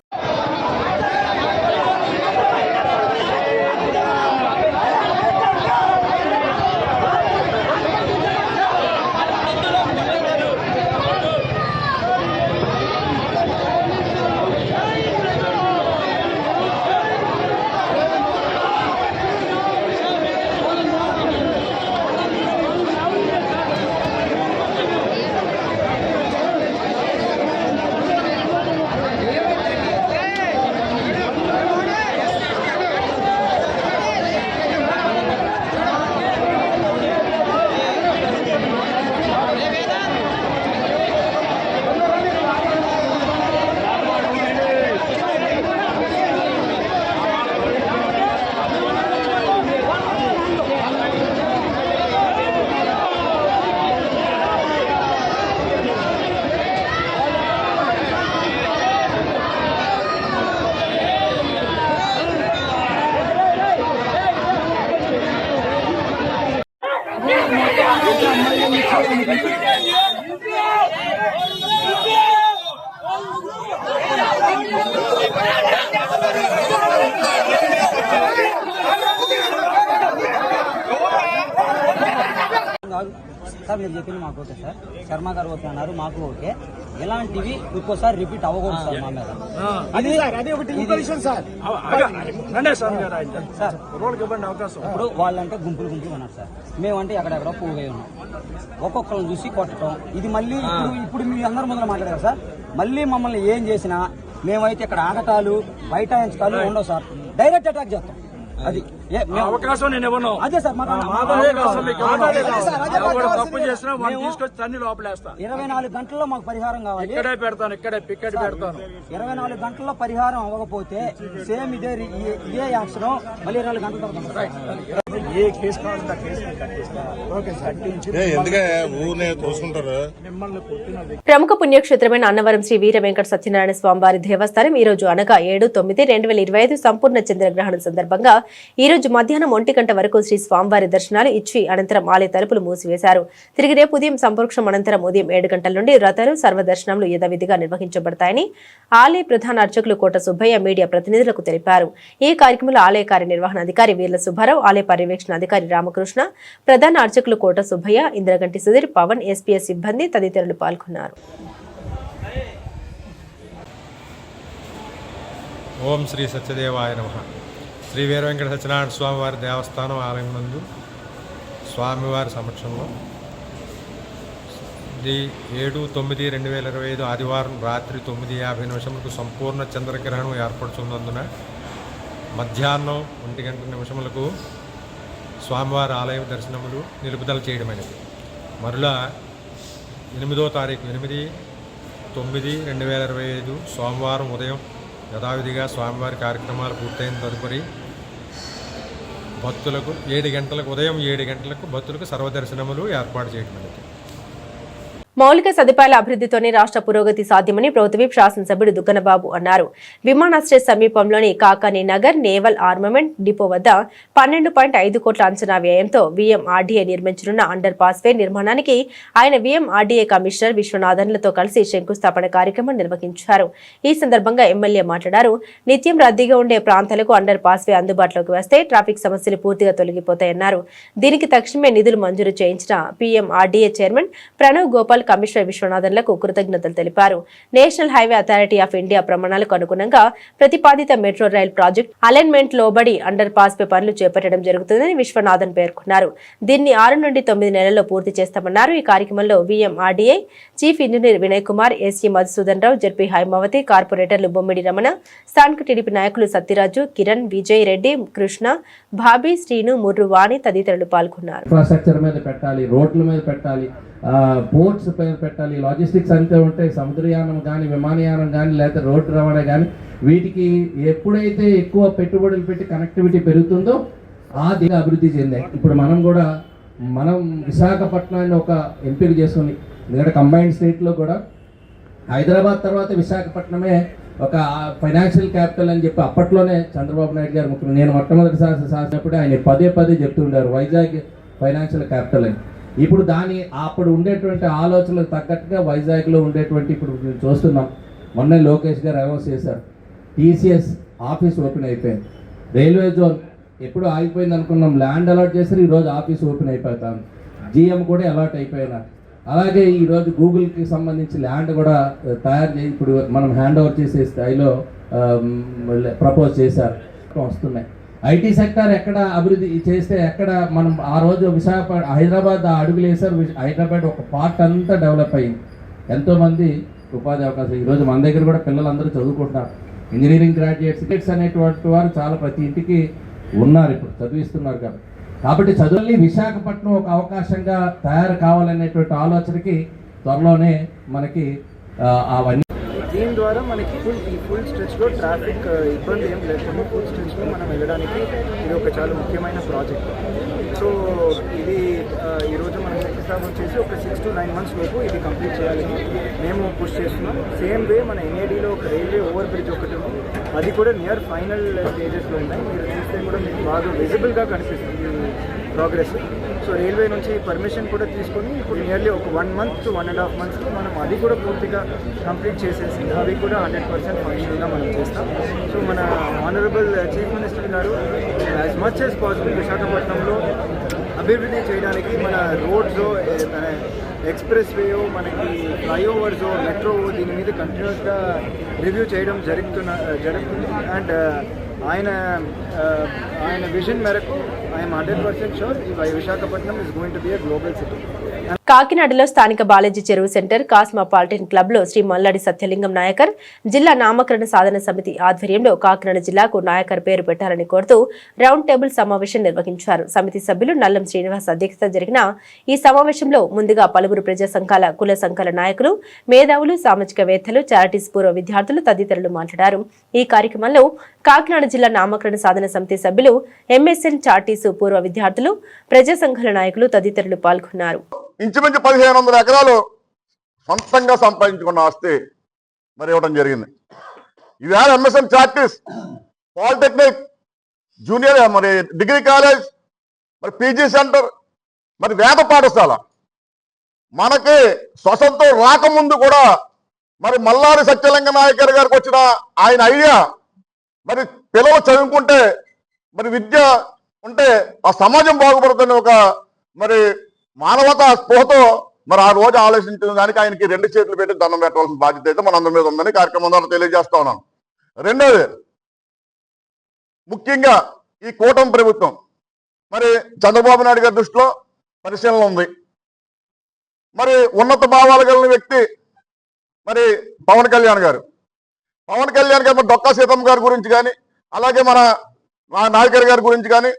సార్ మీరు చెప్పింది మాకు ఓకే సార్, శర్మ గారు ఓకే అన్నారు, మాకు ఓకే. ఇలాంటివి ఇంకోసారి రిపీట్ అవ్వకూడదు సార్ మా మీద. ఇప్పుడు వాళ్ళంటే గుంపులు గుంపులు ఉన్నారు సార్, మేమంటే ఎక్కడెక్కడ పోగై ఉన్నాం. ఒక్కొక్కరిని చూసి కొట్టడం ఇది మళ్ళీ ఇప్పుడు మీ అందరి ముందర మాట్లాడారు సార్. మళ్ళీ మమ్మల్ని ఏం చేసినా మేమైతే ఇక్కడ ఆగటాలు బైఠాయించటాలు ఉండవు సార్, డైరెక్ట్ అటాక్ చేస్తాం. అది అవకాశం నేను ఇవ్వను. అదే సార్ 24 గంటల్లో మాకు పరిహారం కావాలి. ఇక్కడే పెడతాను, ఇక్కడే పికెట్ పెడతాను. 24 గంటల్లో పరిహారం అవ్వకపోతే సేమ్ ఇదే యాక్షన్ మళ్ళీ 24 గంటల తర్వాత ఏ కేసు కావాలంటే ఆ కేసు ప్రముఖ పుణ్యక్షేత్రమైన అన్నవరం శ్రీ వీర వెంకట సత్యనారాయణ స్వామివారి దేవస్థానం ఈ రోజు అనగా 7/9/2025 సంపూర్ణ చంద్రగ్రహణం సందర్భంగా ఈ రోజు మధ్యాహ్నం 1 గంట వరకు శ్రీ స్వామివారి దర్శనాలు ఇచ్చి అనంతరం ఆలయ తలుపులు మూసివేశారు. తిరిగి రేపు ఉదయం సంప్రోక్షం అనంతరం ఉదయం 7 గంటల నుండి వ్రతాలు సర్వదర్శనాలు యథావిధిగా నిర్వహించబడతాయని ఆలయ ప్రధాన అర్చకులు కోట సుబ్బయ్య మీడియా ప్రతినిధులకు తెలిపారు. ఈ కార్యక్రమంలో ఆలయ కార్యనిర్వహణాధికారి వీర్ల సుబ్బారావు, ఆలయ పర్యవేక్షణ అధికారి రామకృష్ణ, ప్రధాన అర్చకులు కోట సుబ్బయ్య, ఇంద్రగంటి సుధీర్, పవన్, ఎస్పీఎస్ సిబ్బంది తదితరులు పాల్గొన్నారు. ఓం శ్రీ సత్యదేవాయ నమః. శ్రీ వీర వెంకట సత్యనారాయణ స్వామివారి దేవస్థానం ఆలయం నందు స్వామివారి సమక్షంలో 7/9/2025 ఆదివారం రాత్రి 9:50 సంపూర్ణ చంద్రగ్రహణం ఏర్పడుతున్నందున మధ్యాహ్నం 1 గంట నిమిషములకు స్వామివారి ఆలయ దర్శనములు నిలుపుదల చేయడమైనది. మరలా 8వ తారీఖు 8/9/2025 సోమవారం ఉదయం యథావిధిగా స్వామివారి కార్యక్రమాలు పూర్తయిన తదుపరి భక్తులకు 7 గంటలకు ఉదయం 7 గంటలకు భక్తులకు సర్వదర్శనములు ఏర్పాటు చేయడమైనది. మౌలిక సదుపాయాల అభివృద్ధితోనే రాష్ట్ర పురోగతి సాధ్యమని ప్రభుత్వ శాసనసభ్యుడు దుగ్గనబాబు అన్నారు. విమానాశ్రయ సమీపంలోని Kakani Nagar naval armament depot వద్ద 12.5 కోట్ల అంచనా వ్యయంతో VMRDA నిర్మించనున్న అండర్ పాస్ వే నిర్మాణానికి ఆయన VMRDA కమిషనర్ విశ్వనాథన్లతో కలిసి శంకుస్థాపన కార్యక్రమం నిర్వహించారు. ఈ సందర్భంగా ఎమ్మెల్యే మాట్లాడారు. నిత్యం రద్దీగా ఉండే ప్రాంతాలకు అండర్ పాస్ వే అందుబాటులోకి వస్తే ట్రాఫిక్ సమస్యలు పూర్తిగా తొలగిపోతాయన్నారు. దీనికి తక్షణమే నిధులు మంజూరు చేయించిన PMRDA chairman Pranav Gopal commissioner విశ్వనాథన్లకు కృతజ్ఞతలు తెలిపారు. National Highway Authority of India ప్రమాణాలకు అనుగుణంగా ప్రతిపాదిత మెట్రో రైల్ ప్రాజెక్టు అలైన్మెంట్ లోబడి అండర్ పాస్ పే పనులు చేపట్టడం జరుగుతుందని విశ్వనాథన్ పేర్కొన్నారు. దీన్ని 6 నుండి 9 నెలల్లో పూర్తి చేస్తామన్నారు. ఈ కార్యక్రమంలో VMRDA chief engineer Vinay Kumar, SC Madhusudan Rao, ZP Haimavathi, కార్పొరేటర్లు బొమ్మిడి రమణ, స్థానిక టీడీపీ నాయకులు సత్యరాజు, కిరణ్, విజయ్ రెడ్డి, కృష్ణ, భాబీ, శ్రీను, ముర్రు, వాణి తదితరులు పాల్గొన్నారు. ఇన్ఫ్రాస్ట్రక్చర్ మీద పెట్టాలి, రోడ్ల మీద పెట్టాలి, పోర్ట్స్ పైన పెట్టాలి, లాజిస్టిక్స్ అంతే ఉంటాయి. సముద్రయానం కానీ, విమానయానం కానీ, లేకపోతే రోడ్డు రవాణా కానీ, వీటికి ఎప్పుడైతే ఎక్కువ పెట్టుబడులు పెట్టి కనెక్టివిటీ పెరుగుతుందో ఆ దిగా అభివృద్ధి చెందాయి. ఇప్పుడు మనం విశాఖపట్నాన్ని ఒక ఎంపిక చేసుకుని, ఎందుకంటే కంబైన్డ్ స్టేట్లో కూడా హైదరాబాద్ తర్వాత విశాఖపట్నమే ఒక ఫైనాన్షియల్ క్యాపిటల్ అని చెప్పి అప్పట్లోనే చంద్రబాబు నాయుడు గారు ముఖ్యమంత్రి, నేను మొట్టమొదటిసారి శాసనప్పుడు ఆయన పదే చెప్తుండారు వైజాగ్ ఫైనాన్షియల్ క్యాపిటల్ అని. ఇప్పుడు అప్పుడు ఉండేటువంటి ఆలోచనలకు తగ్గట్టుగా వైజాగ్లో ఉండేటువంటి ఇప్పుడు చూస్తున్నాం. మొన్నే లోకేష్ గారు అనౌన్స్ చేశారు, TCS ఆఫీస్ ఓపెన్ అయిపోయింది. రైల్వే జోన్ ఎప్పుడు ఆగిపోయింది అనుకున్నాం, ల్యాండ్ అలాట్ చేశారు, ఈరోజు ఆఫీస్ ఓపెన్ అయిపోతాం. GM కూడా అలాట్ అయిపోయినారు. అలాగే ఈరోజు గూగుల్కి సంబంధించి ల్యాండ్ కూడా తయారు చేసి ఇప్పుడు మనం హ్యాండ్ ఓవర్ చేసే స్థాయిలో ప్రపోజ్ చేశారు, వస్తున్నాయి. IT సెక్టర్ ఎక్కడ అభివృద్ధి చేస్తే ఎక్కడ మనం ఆ రోజు హైదరాబాద్ అడుగులు వేశారు. హైదరాబాద్ ఒక పార్ట్ అంతా డెవలప్ అయ్యింది, ఎంతోమంది ఉపాధి అవకాశం. ఈరోజు మన దగ్గర కూడా పిల్లలందరూ చదువుకుంటున్నారు. ఇంజనీరింగ్ గ్రాడ్యుయేట్స్ అనేటువంటి వారు చాలా ప్రతి ఇంటికి ఉన్నారు, ఇప్పుడు చదివిస్తున్నారు కాబట్టి చదువుల్ని విశాఖపట్నం ఒక అవకాశంగా తయారు కావాలనేటువంటి ఆలోచనకి త్వరలోనే మనకి అవన్నీ దీని ద్వారా మనకి ఫుల్ స్ట్రెచ్లో ట్రాఫిక్ ఇబ్బంది ఏం లేకుండా ఫుల్ స్ట్రెచ్లో మనం వెళ్ళడానికి ఇది ఒక చాలా ముఖ్యమైన ప్రాజెక్ట్. సో ఇది ఈరోజు మనం శంకుస్థాపన చేసి ఒక 6 to 9 months లోపు ఇది కంప్లీట్ చేయాలని మేము పుష్ చేస్తున్నాం. సేమ్ వే మన NADలో ఒక రైల్వే ఓవర్ బ్రిడ్జ్ ఒకటి ఉంది, అది కూడా నియర్ ఫైనల్ స్టేజెస్లో ఉన్నాయి. మీరు చూస్తే కూడా మీకు బాగా విజిబుల్గా కనిపిస్తుంది ప్రోగ్రెస్. సో రైల్వే నుంచి పర్మిషన్ కూడా తీసుకొని ఇప్పుడు నియర్లీ ఒక 1 month to 1.5 monthsలో మనం అది కూడా పూర్తిగా కంప్లీట్ చేసేసి అవి కూడా 100% ఫంక్షనల్గా మనం చేస్తాం. సో మన ఆనరబుల్ చీఫ్ మినిస్టర్ గారు యాజ్ మచ్ యాజ్ పాసిబుల్ విశాఖపట్నంలో అభివృద్ధి చేయడానికి మన రోడ్స్, మన ఎక్స్ప్రెస్ వే, మనకి ఫ్లైఓవర్స్, మెట్రో, దీని మీద కంటిన్యూస్గా రివ్యూ చేయడం జరుగుతుంది. అండ్ ఆయన విజన్ మేరకు I'm 100% sure Visakhapatnam is going to be a global city. కాకినాడలో స్థానిక బాలాజీ చెరువు సెంటర్ కాస్మోపాలిటన్ క్లబ్ లో శ్రీ మల్లాడి సత్యలింగం నాయకర్ జిల్లా నామకరణ సాధన సమితి ఆధ్వర్యంలో కాకినాడ జిల్లాకు నాయకర్ పేరు పెట్టాలని కోరుతూ రౌండ్ టేబుల్ సమావేశం నిర్వహించారు. సమితి సభ్యులు నల్లం శ్రీనివాస్ అధ్యక్షత జరిగిన ఈ సమావేశంలో ముందుగా పలువురు ప్రజా సంఘాల, కుల సంఘాల నాయకులు, మేధావులు, సామాజికవేత్తలు, చారిటీస్ పూర్వ విద్యార్థులు తదితరులు మాట్లాడారు. ఈ కార్యక్రమంలో కాకినాడ జిల్లా నామకరణ సాధన సమితి సభ్యులు, ఎంఎస్ఎన్ చార్టీసు పూర్వ విద్యార్థులు, ప్రజా సంఘాల నాయకులు తదితరులు పాల్గొన్నారు. ఇంచుమించు 1500 ఎకరాలు సొంతంగా సంపాదించుకున్న ఆస్తి మరి ఇవ్వడం జరిగింది. ఈవేళ ఎంఎస్ఎన్ చార్టీస్, పాలిటెక్నిక్, జూనియర్ మరి డిగ్రీ కాలేజ్, మరి పీజీ సెంటర్, మరి వేద పాఠశాల మనకి స్వతంత్రం రాకముందు కూడా మరి మల్లాడి సత్యలింగ నాయకర్ గారికి వచ్చిన ఆయన ఐడియా, మరి పిల్లలు చదువుకుంటే మరి విద్య ఉంటే ఆ సమాజం బాగుపడుతున్న ఒక మరి మానవతా స్పృహతో మరి ఆ రోజు ఆలోచించిన దానికి ఆయనకి 2 చేతులు పెట్టి దండం పెట్టవలసిన బాధ్యత అయితే మన అందరి మీద ఉందని కార్యక్రమం ద్వారా తెలియజేస్తా ఉన్నాను. రెండోది, ముఖ్యంగా ఈ కూటమి ప్రభుత్వం మరి చంద్రబాబు నాయుడు గారి దృష్టిలో పరిశీలన ఉంది. మరి ఉన్నత భావాలు కలిగిన వ్యక్తి మరి పవన్ కళ్యాణ్ గారు మరి డొక్కా సీతమ్మ గారి గురించి కానీ, అలాగే మన నాయకర్ గారి గురించి కానీ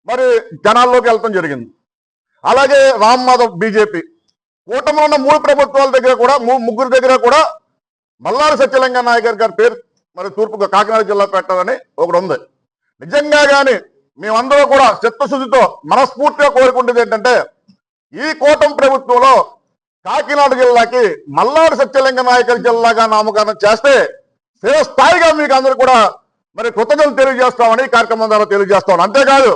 మరి జనాల్లోకి వెళ్ళటం జరిగింది. అలాగే రామ్ మాధవ్ బీజేపీ కూటమిలో ఉన్న 3 ప్రభుత్వాల దగ్గర కూడా, ముగ్గురు దగ్గర కూడా మల్లాడి సత్యలింగ నాయకర్ గారి పేరు మరి తూర్పుగా కాకినాడ జిల్లా పెట్టాలని ఒకటి ఉంది. నిజంగా కానీ మేమందరూ కూడా చిత్తశుద్ధితో మనస్ఫూర్తిగా కోరుకుంటుంది ఏంటంటే, ఈ కూటమి ప్రభుత్వంలో కాకినాడ జిల్లాకి మల్లాడి సత్యలింగ నాయకర్ జిల్లాగా నామకరణం చేస్తే స్థాయిగా మీకు అందరూ కూడా మరి కృతజ్ఞతలు తెలియజేస్తామని కార్యక్రమం ద్వారా తెలియజేస్తాం. అంతేకాదు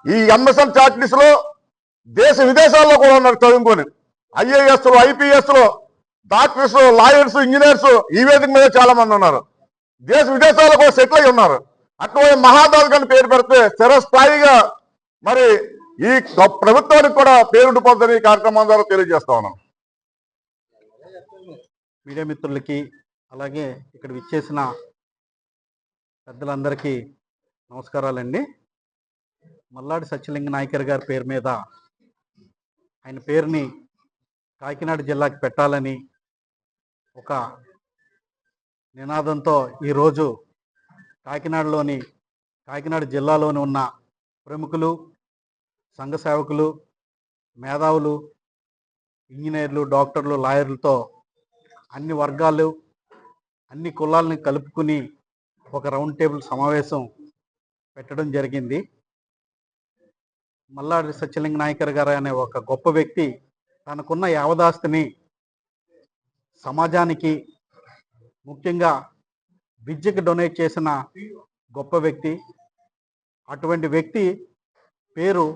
ఈ ఎంఎస్ఎన్ చార్టీస్ లో దేశ విదేశాల్లో కూడా ఉన్నారు చదువుకొని, ఐఏఎస్లు, ఐపీఎస్లు, డాక్టర్స్, లాయర్స్, ఇంజనీర్స్ ఈ వేదిక మీద చాలా మంది ఉన్నారు. దేశ విదేశాల్లో కూడా సెటిల్ అయి ఉన్నారు. అటువంటి మహాదాస్ గారిని పేరు పెడితే స్థిరస్థాయిగా మరి ఈ ప్రభుత్వానికి కూడా పేరు ఉండిపోతుందని ఈ కార్యక్రమం ద్వారా తెలియజేస్తా ఉన్నాం. మీడియా మిత్రులకి, అలాగే ఇక్కడ విచ్చేసిన పెద్దలందరికీ నమస్కారాలండి. మల్లాడి సత్యలింగ నాయకర్ గారి పేరు మీద ఆయన పేరుని కాకినాడ జిల్లాకి పెట్టాలని ఒక నినాదంతో ఈరోజు కాకినాడ జిల్లాలోని ఉన్న ప్రముఖులు, సంఘ సేవకులు, మేధావులు, ఇంజనీర్లు, డాక్టర్లు, లాయర్లతో అన్ని వర్గాలు, అన్ని కులాలని కలుపుకుని ఒక రౌండ్ టేబుల్ సమావేశం పెట్టడం జరిగింది. మల్లాడి సత్యలింగ నాయకర్ గారు అనే ఒక గొప్ప వ్యక్తి తనకున్న యావదాస్తిని సమాజానికి, ముఖ్యంగా విద్యకు డొనేట్ చేసిన గొప్ప వ్యక్తి. అటువంటి వ్యక్తి పేరు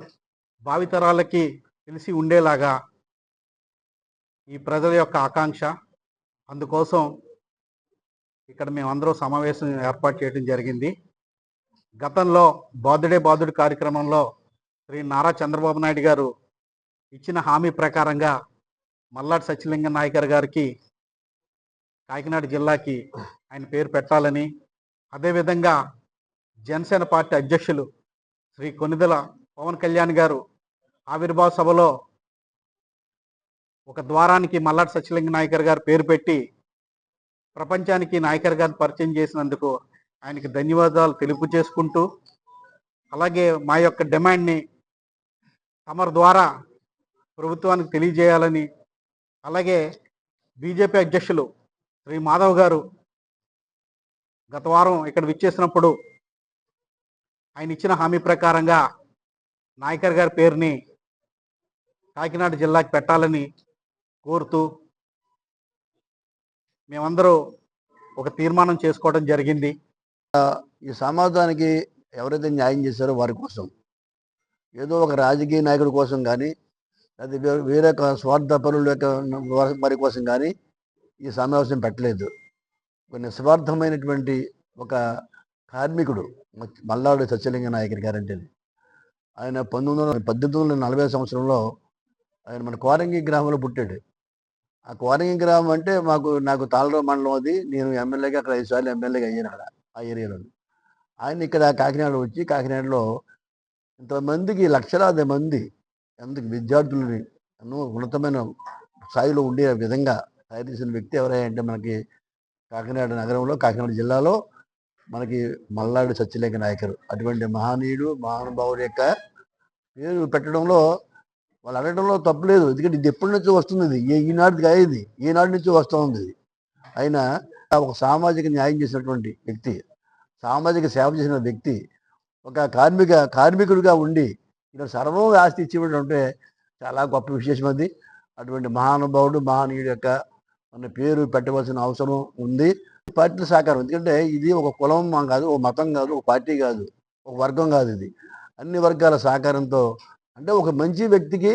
భావితరాలకి తెలిసి ఉండేలాగా ఈ ప్రజల యొక్క ఆకాంక్ష. అందుకోసం ఇక్కడ మేమందరం సమావేశం ఏర్పాటు చేయడం జరిగింది. గతంలో బాదుడే కార్యక్రమంలో శ్రీ నారా చంద్రబాబు నాయుడు గారు ఇచ్చిన హామీ ప్రకారంగా మల్లాడి సత్యలింగ నాయకర్ గారికి కాకినాడ జిల్లాకి ఆయన పేరు పెట్టాలని, అదేవిధంగా జనసేన పార్టీ అధ్యక్షులు శ్రీ కొనిదెల పవన్ కళ్యాణ్ గారు ఆవిర్భావ సభలో ఒక ద్వారానికి మల్లాడి సత్యలింగ నాయకర్ గారు పేరు పెట్టి ప్రపంచానికి నాయకర్ గారిని పరిచయం చేసినందుకు ఆయనకి ధన్యవాదాలు తెలుపు చేసుకుంటూ, అలాగే మా యొక్క డిమాండ్ని తమరి ద్వారా ప్రభుత్వానికి తెలియజేయాలని, అలాగే బీజేపీ అధ్యక్షులు శ్రీ మాధవ్ గారు గత వారం ఇక్కడ విచ్చేసినప్పుడు ఆయన ఇచ్చిన హామీ ప్రకారంగా నాయకర్ గారి పేరుని కాకినాడ జిల్లాకి పెట్టాలని కోరుతూ మేమందరూ ఒక తీర్మానం చేసుకోవడం జరిగింది. ఈ సమాజానికి ఎవరైతే న్యాయం చేశారో వారి కోసం, ఏదో ఒక రాజకీయ నాయకుడి కోసం కానీ, లేదా వేరే స్వార్థపరుల యొక్క వారి కోసం కానీ ఈ సమావేశం పెట్టలేదు. కొన్ని నిస్వార్థమైనటువంటి ఒక కార్మికుడు మల్లాడి సత్యలింగ నాయకర్ గారంటే ఆయన 1840 సంవత్సరంలో ఆయన మన కోరంగి గ్రామంలో పుట్టాడు. ఆ కోరంగి గ్రామం అంటే నాకు తాళరావు మండలం అది. నేను ఎమ్మెల్యేగా అక్కడ 5 సార్లు ఎమ్మెల్యేగా అయ్యాను అక్కడ ఆ ఏరియాలో. ఆయన ఇక్కడ కాకినాడ వచ్చి కాకినాడలో ఇంతమందికి లక్షలాది మంది విద్యార్థులని ఎన్నో ఉన్నతమైన స్థాయిలో ఉండే విధంగా తయారు చేసిన వ్యక్తి ఎవరంటే మనకి కాకినాడ నగరంలో కాకినాడ జిల్లాలో మనకి మల్లాడి సత్యలేఖ నాయకుడు. అటువంటి మహనీయుడు మహానుభావుడి యొక్క పేరు పెట్టడంలో వాళ్ళు అనడంలో తప్పులేదు. ఎందుకంటే ఇది ఎప్పటి నుంచో వస్తుంది. ఈనాటిది కాదు, ఈనాటి నుంచో వస్తూ ఉంది. ఇది ఆయన ఒక సామాజిక న్యాయం చేసినటువంటి వ్యక్తి, సామాజిక సేవ చేసిన వ్యక్తి, ఒక కార్మికుడిగా ఉండి ఇక్కడ సర్వం ఆస్తి ఇచ్చేవాడు అంటే చాలా గొప్ప విశేషం అది. అటువంటి మహానుభావుడు మహనీయుడు యొక్క మన పేరు పెట్టవలసిన అవసరం ఉంది. పార్టీల సహకారం, ఎందుకంటే ఇది ఒక కులం కాదు, ఒక మతం కాదు, ఒక పార్టీ కాదు, ఒక వర్గం కాదు. ఇది అన్ని వర్గాల సహకారంతో, అంటే ఒక మంచి వ్యక్తికి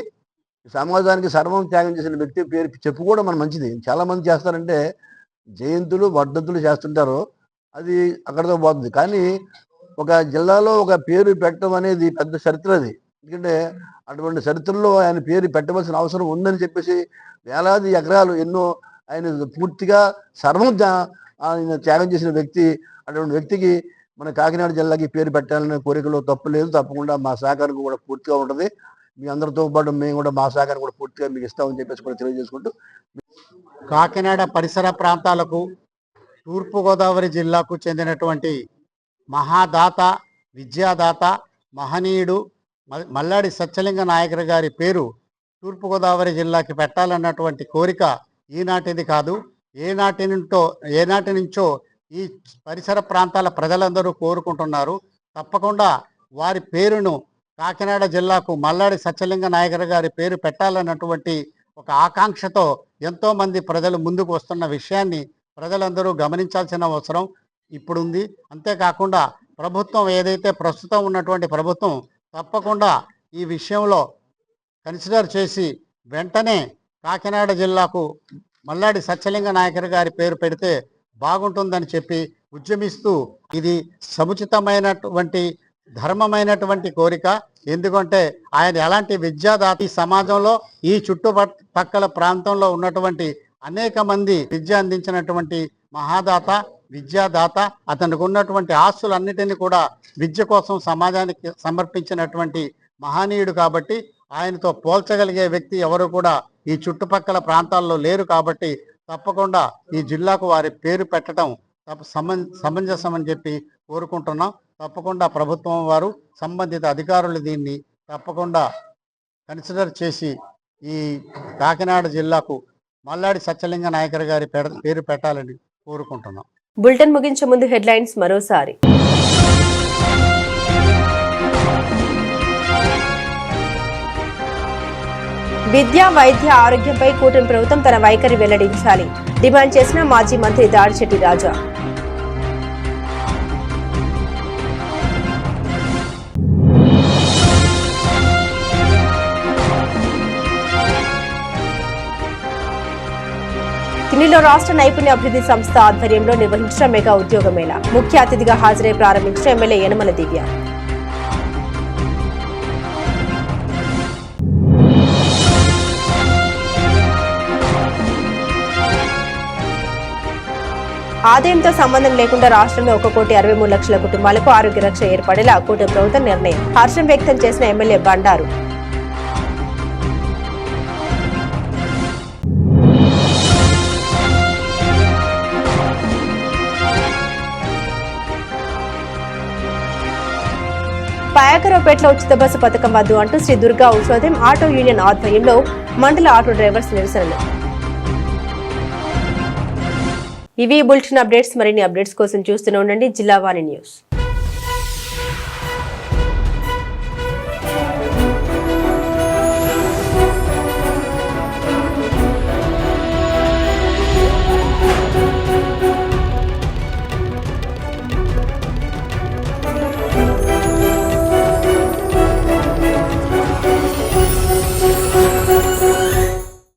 సమాజానికి సర్వం త్యాగం చేసిన వ్యక్తి పేరు చెప్పుకోవడం మన మంచిది. చాలామంది చేస్తారంటే జయంతులు వర్ధంతులు చేస్తుంటారు, అది అక్కడితో పోతుంది. కానీ ఒక జిల్లాలో ఒక పేరు పెట్టడం అనేది పెద్ద చరిత్ర అది. ఎందుకంటే అటువంటి చరిత్రలో ఆయన పేరు పెట్టవలసిన అవసరం ఉందని చెప్పేసి వేలాది ఎకరాలు ఎన్నో ఆయన పూర్తిగా సర్వం ఆయన త్యాగం చేసిన వ్యక్తి. అటువంటి వ్యక్తికి మన కాకినాడ జిల్లాకి పేరు పెట్టాలనే కోరికలో తప్పు లేదు. తప్పకుండా మా సహకారం కూడా పూర్తిగా ఉంటుంది. మీ అందరితో పాటు మేము కూడా మా సహకారం కూడా పూర్తిగా మీకు ఇస్తామని చెప్పేసి కూడా తెలియజేసుకుంటూ, కాకినాడ పరిసర ప్రాంతాలకు తూర్పుగోదావరి జిల్లాకు చెందినటువంటి మహాదాత, విద్యాదాత, మహనీయుడు మల్లాడి సత్యలింగ నాయకర్ గారి పేరు తూర్పుగోదావరి జిల్లాకి పెట్టాలన్నటువంటి కోరిక ఈనాటిది కాదు, ఏనాటి నుంచో ఈ పరిసర ప్రాంతాల ప్రజలందరూ కోరుకుంటున్నారు. తప్పకుండా వారి పేరును కాకినాడ జిల్లాకు మల్లాడి సత్యలింగ నాయకర్ గారి పేరు పెట్టాలన్నటువంటి ఒక ఆకాంక్షతో ఎంతోమంది ప్రజలు ముందుకు వస్తున్న విషయాన్ని ప్రజలందరూ గమనించాల్సిన అవసరం ఇప్పుడుంది. అంతేకాకుండా ప్రభుత్వం ఏదైతే ప్రస్తుతం ఉన్నటువంటి ప్రభుత్వం తప్పకుండా ఈ విషయంలో కన్సిడర్ చేసి వెంటనే కాకినాడ జిల్లాకు మల్లాడి సత్యలింగ నాయకర్ గారి పేరు పెడితే బాగుంటుందని చెప్పి ఉద్యమిస్తూ, ఇది సముచితమైనటువంటి ధర్మమైనటువంటి కోరిక. ఎందుకంటే ఆయన ఎలాంటి విద్యాదాత, ఈ సమాజంలో ఈ చుట్టుపక్కల ప్రాంతంలో ఉన్నటువంటి అనేక మంది విద్య అందించినటువంటి మహాదాత, విద్యాదాత. అతనికి ఉన్నటువంటి ఆస్తులన్నిటినీ కూడా విద్య కోసం సమాజానికి సమర్పించినటువంటి మహనీయుడు. కాబట్టి ఆయనతో పోల్చగలిగే వ్యక్తి ఎవరు కూడా ఈ చుట్టుపక్కల ప్రాంతాల్లో లేరు. కాబట్టి తప్పకుండా ఈ జిల్లాకు వారి పేరు పెట్టడం సమంజసం అని చెప్పి కోరుకుంటున్నాం. తప్పకుండా ప్రభుత్వం వారు, సంబంధిత అధికారులు దీన్ని తప్పకుండా కన్సిడర్ చేసి ఈ కాకినాడ జిల్లాకు మల్లాడి సత్యలింగ నాయకర్ గారి పేరు పెట్టాలని కోరుకుంటున్నాం. బులెటిన్ ముగించే ముందు హెడ్లైన్స్ మరోసారి. విద్య, వైద్య, ఆరోగ్యంపై కూటమి ప్రభుత్వం తన వైఖరి వెల్లడించాలి డిమాండ్ చేసిన మాజీ మంత్రి దాడిశెట్టి రాజా. ఢిల్లీలో రాష్ట్ర నైపుణ్య అభివృద్ధి సంస్థ ఆధ్వర్యంలో నిర్వహించిన మెగా ఉద్యోగ మేళా ముఖ్య అతిథిగా హాజరై ప్రారంభించిన ఎమ్మెల్యే యనమల దివ్య. ఆదాయంతో సంబంధం లేకుండా రాష్ట్రంలో 1,63,00,000 కుటుంబాలకు ఆరోగ్య రక్ష ఏర్పడేలా కూటమి ప్రభుత్వం నిర్ణయం. హర్షం వ్యక్తం చేసిన ఎమ్మెల్యే బండారు. పాయకరావుపేటలో ఉచిత బస్సు పథకం వద్దు అంటూ శ్రీ దుర్గా ఔషధం ఆటో యూనియన్ ఆధ్వర్యంలో మండల ఆటో డ్రైవర్స్ నిరసనలు. ఇవి బులెటిన్ అప్డేట్స్. మరిన్ని అప్డేట్స్ కోసం చూస్తూనే ఉండండి జిల్లా వాణి న్యూస్.